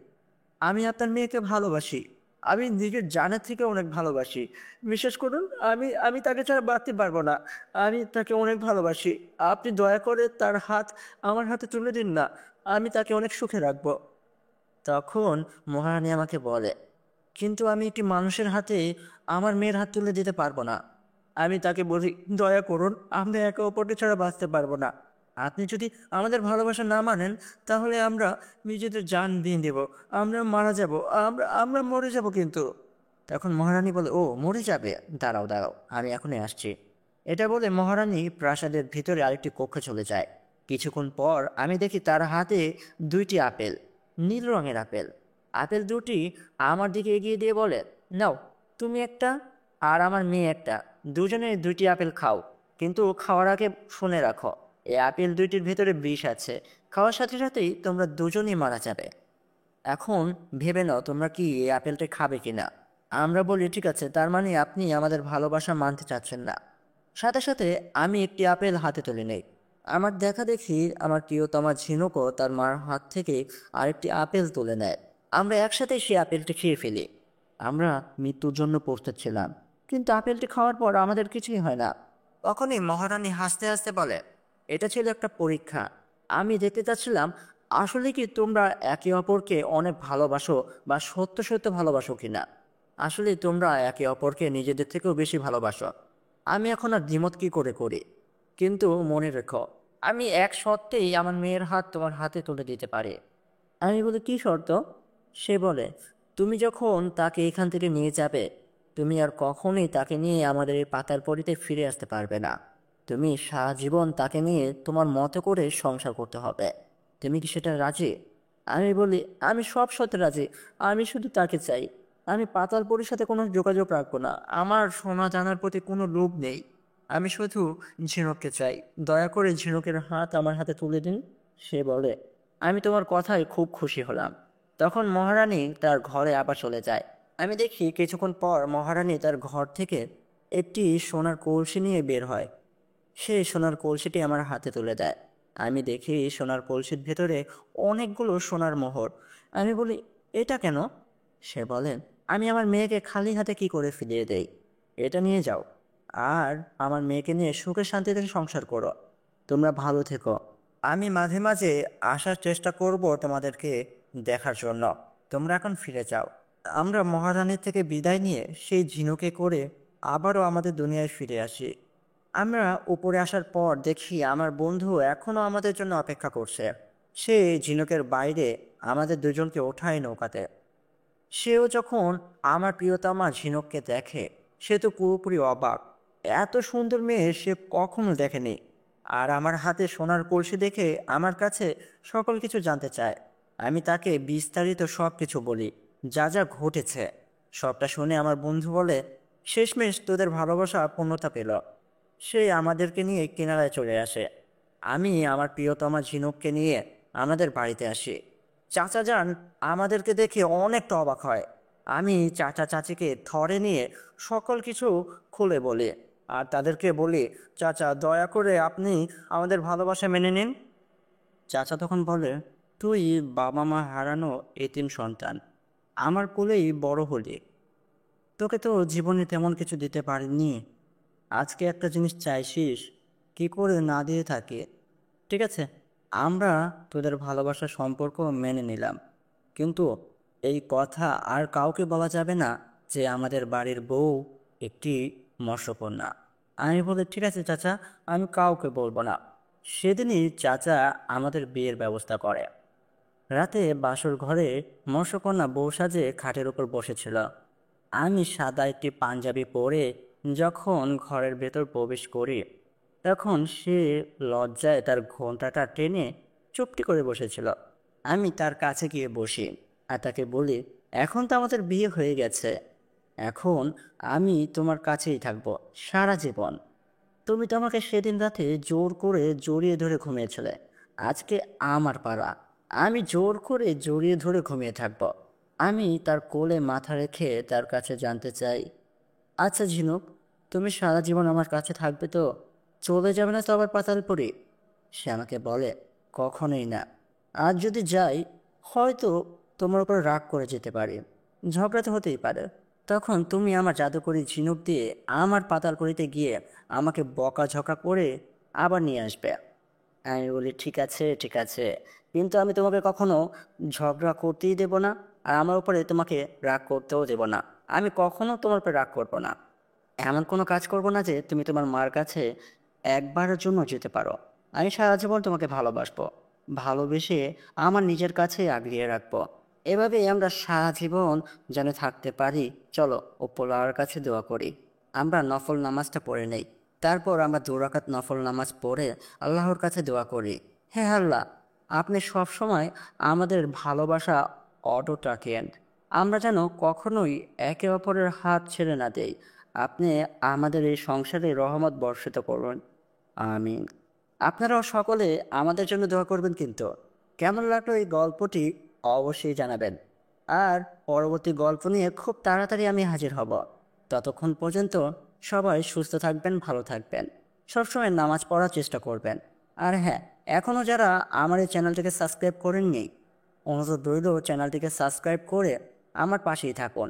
B: আমি আপনার মেয়েকে ভালোবাসি, আমি নিজের জানের থেকে অনেক ভালোবাসি। বিশ্বাস করুন, আমি আমি তাকে ছাড়া বাঁচতে পারবো না। আমি তাকে অনেক ভালোবাসি। আপনি দয়া করে তার হাত আমার হাতে তুলে দিন না, আমি তাকে অনেক সুখে রাখবো। তখন মহারানী আমাকে বলে, কিন্তু আমি একটি মানুষের হাতে আমার মেয়ের হাত তুলে দিতে পারবো না। আমি তাকে বলি, দয়া করুন, আমরা একে অপরকে ছাড়া বাঁচতে পারবো না। আপনি যদি আমাদের ভালোবাসা না মানেন তাহলে আমরা নিজেদের জান দিয়ে দেব, আমরা মারা যাব, আমরা আমরা মরে যাব কিন্তু। তখন মহারানী বলে, ও, মরে যাবে? দাঁড়াও দাঁড়াও, আমি এখনই আসছি। এটা বলে মহারানী প্রাসাদের ভিতরে আরেকটি কক্ষে চলে যায়। কিছুক্ষণ পর আমি দেখি তার হাতে 2টি আপেল, নীল রঙের আপেল। আপেল দুটি আমার দিকে এগিয়ে দিয়ে বলে, নাও, তুমি একটা আর আমার মেয়ে একটা, দুজনে 2টি আপেল খাও। কিন্তু খাওয়ার আগে শুনে রাখো, এই আপেল দুইটির ভেতরে বিষ আছে। খাওয়ার সাথে সাথেই তোমরা দুজনেই মারা যাবে। এখন ভেবে নাও তোমরা কি এই আপেলটা খাবে কিনা। আমরা বলি ঠিক আছে, তার মানে আপনি আমাদের ভালোবাসা মানতে চাচ্ছেন না। সাথে সাথে আমি একটি আপেল হাতে তুলে নেই। আমার দেখা দেখি আমার প্রিয়তমা ঝিনুকও তার মার হাত থেকে আরেকটি আপেল তুলে নেয়। আমরা একসাথে সেই আপেলটি খেয়ে ফেলি। আমরা মৃত্যুর জন্য প্রস্তুত ছিলাম, কিন্তু আপেলটি খাওয়ার পর আমাদের কিছুই হয় না। তখনই মহারানী হাসতে হাসতে বলে, এটা ছিল একটা পরীক্ষা। আমি দেখতে চাচ্ছিলাম আসলে কি তোমরা একে অপরকে অনেক ভালোবাসো বা সত্য সত্য ভালোবাসো কিনা। আসলে তোমরা একে অপরকে নিজেদের থেকেও বেশি ভালোবাসো। আমি এখন আর দ্বিমত কি করে করি, কিন্তু মনে রেখো, আমি এক শর্তেই আমার মেয়ের হাত তোমার হাতে তুলে দিতে পারি। আমি বলি, কি শর্ত? সে বলে, তুমি যখন তাকে এখান থেকে নিয়ে যাবে, তুমি আর কখনোই তাকে নিয়ে আমাদের এই পাতালপুরীতে ফিরে আসতে পারবে না। তুমি সারা জীবন তাকে নিয়ে তোমার মতো করে সংসার করতে হবে। তুমি কি সেটা রাজি? আমি বলি, আমি সব শর্তে রাজি। আমি শুধু তাকে চাই। আমি পাতালপুরীর সাথে কোনো যোগাযোগ রাখবো না। আমার সোনা জানার প্রতি কোনো লোভ নেই। আমি শুধু ঝিনুককে চাই। দয়া করে ঝিনুকের হাত আমার হাতে তুলে দিন। সে বলে, আমি তোমার কথায় খুব খুশি হলাম। তখন মহারানী তার ঘরে আবার চলে যায়। আমি দেখি কিছুক্ষণ পর মহারানী তার ঘর থেকে একটি সোনার কলসি নিয়ে বের হয়। সে সোনার কলসিটি আমার হাতে তুলে দেয়। আমি দেখি সোনার কলসির ভেতরে অনেকগুলো সোনার মোহর। আমি বলি, এটা কেন? সে বলেন, আমি আমার মেয়েকে খালি হাতে কি করে ফিরিয়ে দেই। এটা নিয়ে যাও, আর আমার মেয়েকে নিয়ে সুখে শান্তিতে সংসার করো। তোমরা ভালো থেকো। আমি মাঝে মাঝে আসার চেষ্টা করব তোমাদেরকে দেখার জন্য। তোমরা এখন ফিরে যাও। আমরা মহারানীর থেকে বিদায় নিয়ে সেই ঝিনুকে করে আবারও আমাদের দুনিয়ায় ফিরে আসি। আমরা উপরে আসার পর দেখি আমার বন্ধু এখনো আমাদের জন্য অপেক্ষা করছে। সে ঝিনুকের বাইরে আমাদের দুজনকে ওঠায় নৌকাতে। সেও যখন আমার প্রিয়তমা ঝিনুককে দেখে, সে তো পুরোপুরি অবাক। এত সুন্দর মেয়ে সে কখনো দেখেনি। আর আমার হাতে সোনার কলসি দেখে আমার কাছে সকল কিছু জানতে চায়। আমি তাকে বিস্তারিত সব কিছু বলি, যা যা ঘটেছে। সবটা শুনে আমার বন্ধু বলে, শেষমেশ তোদের ভালোবাসা পূর্ণতা পেল। সে আমাদেরকে নিয়ে কিনারায় চলে আসে। আমি আমার প্রিয়তমা ঝিনুককে নিয়ে আমাদের বাড়িতে আসি। চাচা যান আমাদেরকে দেখে অনেকটা অবাক হয়। আমি চাচা চাচিকে ধরে নিয়ে সকল কিছু খুলে বলি, আর তাদেরকে বলি, চাচা দয়া করে আপনি আমাদের ভালোবাসা মেনে নিন। চাচা তখন বলে, তুই বাবা মা হারানো এতিম সন্তান, আমার কোলেই বড় হলি। তোকে তো জীবনে তেমন কিছু দিতে পারিনি। আজকে একটা জিনিস চাইছিস, কি করে না দিয়ে থাকি। ঠিক আছে, আমরা তোদের ভালোবাসার সম্পর্ক মেনে নিলাম, কিন্তু এই কথা আর কাউকে বলা যাবে না যে আমাদের বাড়ির বউ একটি মৎস্যকন্যা। আমি বলি, ঠিক আছে চাচা, আমি কাউকে বলবো না। সেদিনই চাচা আমাদের বিয়ের ব্যবস্থা করে। রাতে বাসর ঘরে মৎস্যকন্যা বউ সাজে খাটের উপর বসেছিল। আমি সাদা একটি পাঞ্জাবি পরে যখন ঘরের ভেতর প্রবেশ করি, তখন সে লজ্জায় তার ঘোমটাটা টেনে চুপটি করে বসেছিল। আমি তার কাছে গিয়ে বসি আর তাকে বলি, এখন তো আমাদের বিয়ে হয়ে গেছে। এখন আমি তোমার কাছেই থাকবো সারা জীবন। তুমি তো আমাকে সেদিন রাতে জোর করে জড়িয়ে ধরে ঘুমিয়েছিলে। আজকে আমার পালা, আমি জোর করে জড়িয়ে ধরে ঘুমিয়ে থাকবো। আমি তার কোলে মাথা রেখে তার কাছে জানতে চাই, আচ্ছা ঝিনুক, তুমি সারা জীবন আমার কাছে থাকবে তো? চলে যাবে না তো আবার পাতালপুরি? সে আমাকে বলে, কখনোই না। আজ যদি যাই, হয়তো তোমার উপর রাগ করে যেতে পারি। ঝগড়া তো হতেই পারে। তখন তুমি আমার জাদুকরি ঝিনুক দিয়ে আমার পাতালপুরিতে গিয়ে আমাকে বকাঝকা করে আবার নিয়ে আসবে। আমি বলি, ঠিক আছে ঠিক আছে, কিন্তু আমি তোমাকে কখনো ঝগড়া করতেই দেব না, আর আমার উপরে তোমাকে রাগ করতেও দেব না। আমি কখনো তোমার উপরে রাগ করবো না। এমন কোনো কাজ করব না যে তুমি তোমার মার কাছে একবারের জন্য যেতে পারো। আমি সারা জীবন তোমাকে ভালোবাসবো, ভালোবেসে আমার নিজের কাছেই আগলিয়ে রাখবো। এভাবেই আমরা সারা জীবন যেন থাকতে পারি। চলো উপরওয়ালার কাছে দোয়া করি। আমরা নফল নামাজটা পড়ে নেই।
C: তারপর আমরা 2 রাকাত নফল নামাজ পড়ে আল্লাহর কাছে দোয়া করি, হে আল্লাহ, আপনি সবসময় আমাদের ভালোবাসা অটুট রাখেন। আমরা যেন কখনোই একে অপরের হাত ছেড়ে না দেই। আপনি আমাদের এই সংসারে রহমত বর্ষিত করুন। আমিন। আপনারাও সকলে আমাদের জন্য দোয়া করবেন কিন্তু। কেমন লাগলো এই গল্পটি অবশ্যই জানাবেন। আর পরবর্তী গল্প নিয়ে খুব তাড়াতাড়ি আমি হাজির হব। ততক্ষণ পর্যন্ত সবাই সুস্থ থাকবেন, ভালো থাকবেন, সবসময় নামাজ পড়ার চেষ্টা করবেন। আর হ্যাঁ, এখনও যারা আমার এই চ্যানেলটিকে সাবস্ক্রাইব করেননি, অনুরোধ রইল চ্যানেলটিকে সাবস্ক্রাইব করে আমার পাশেই থাকুন।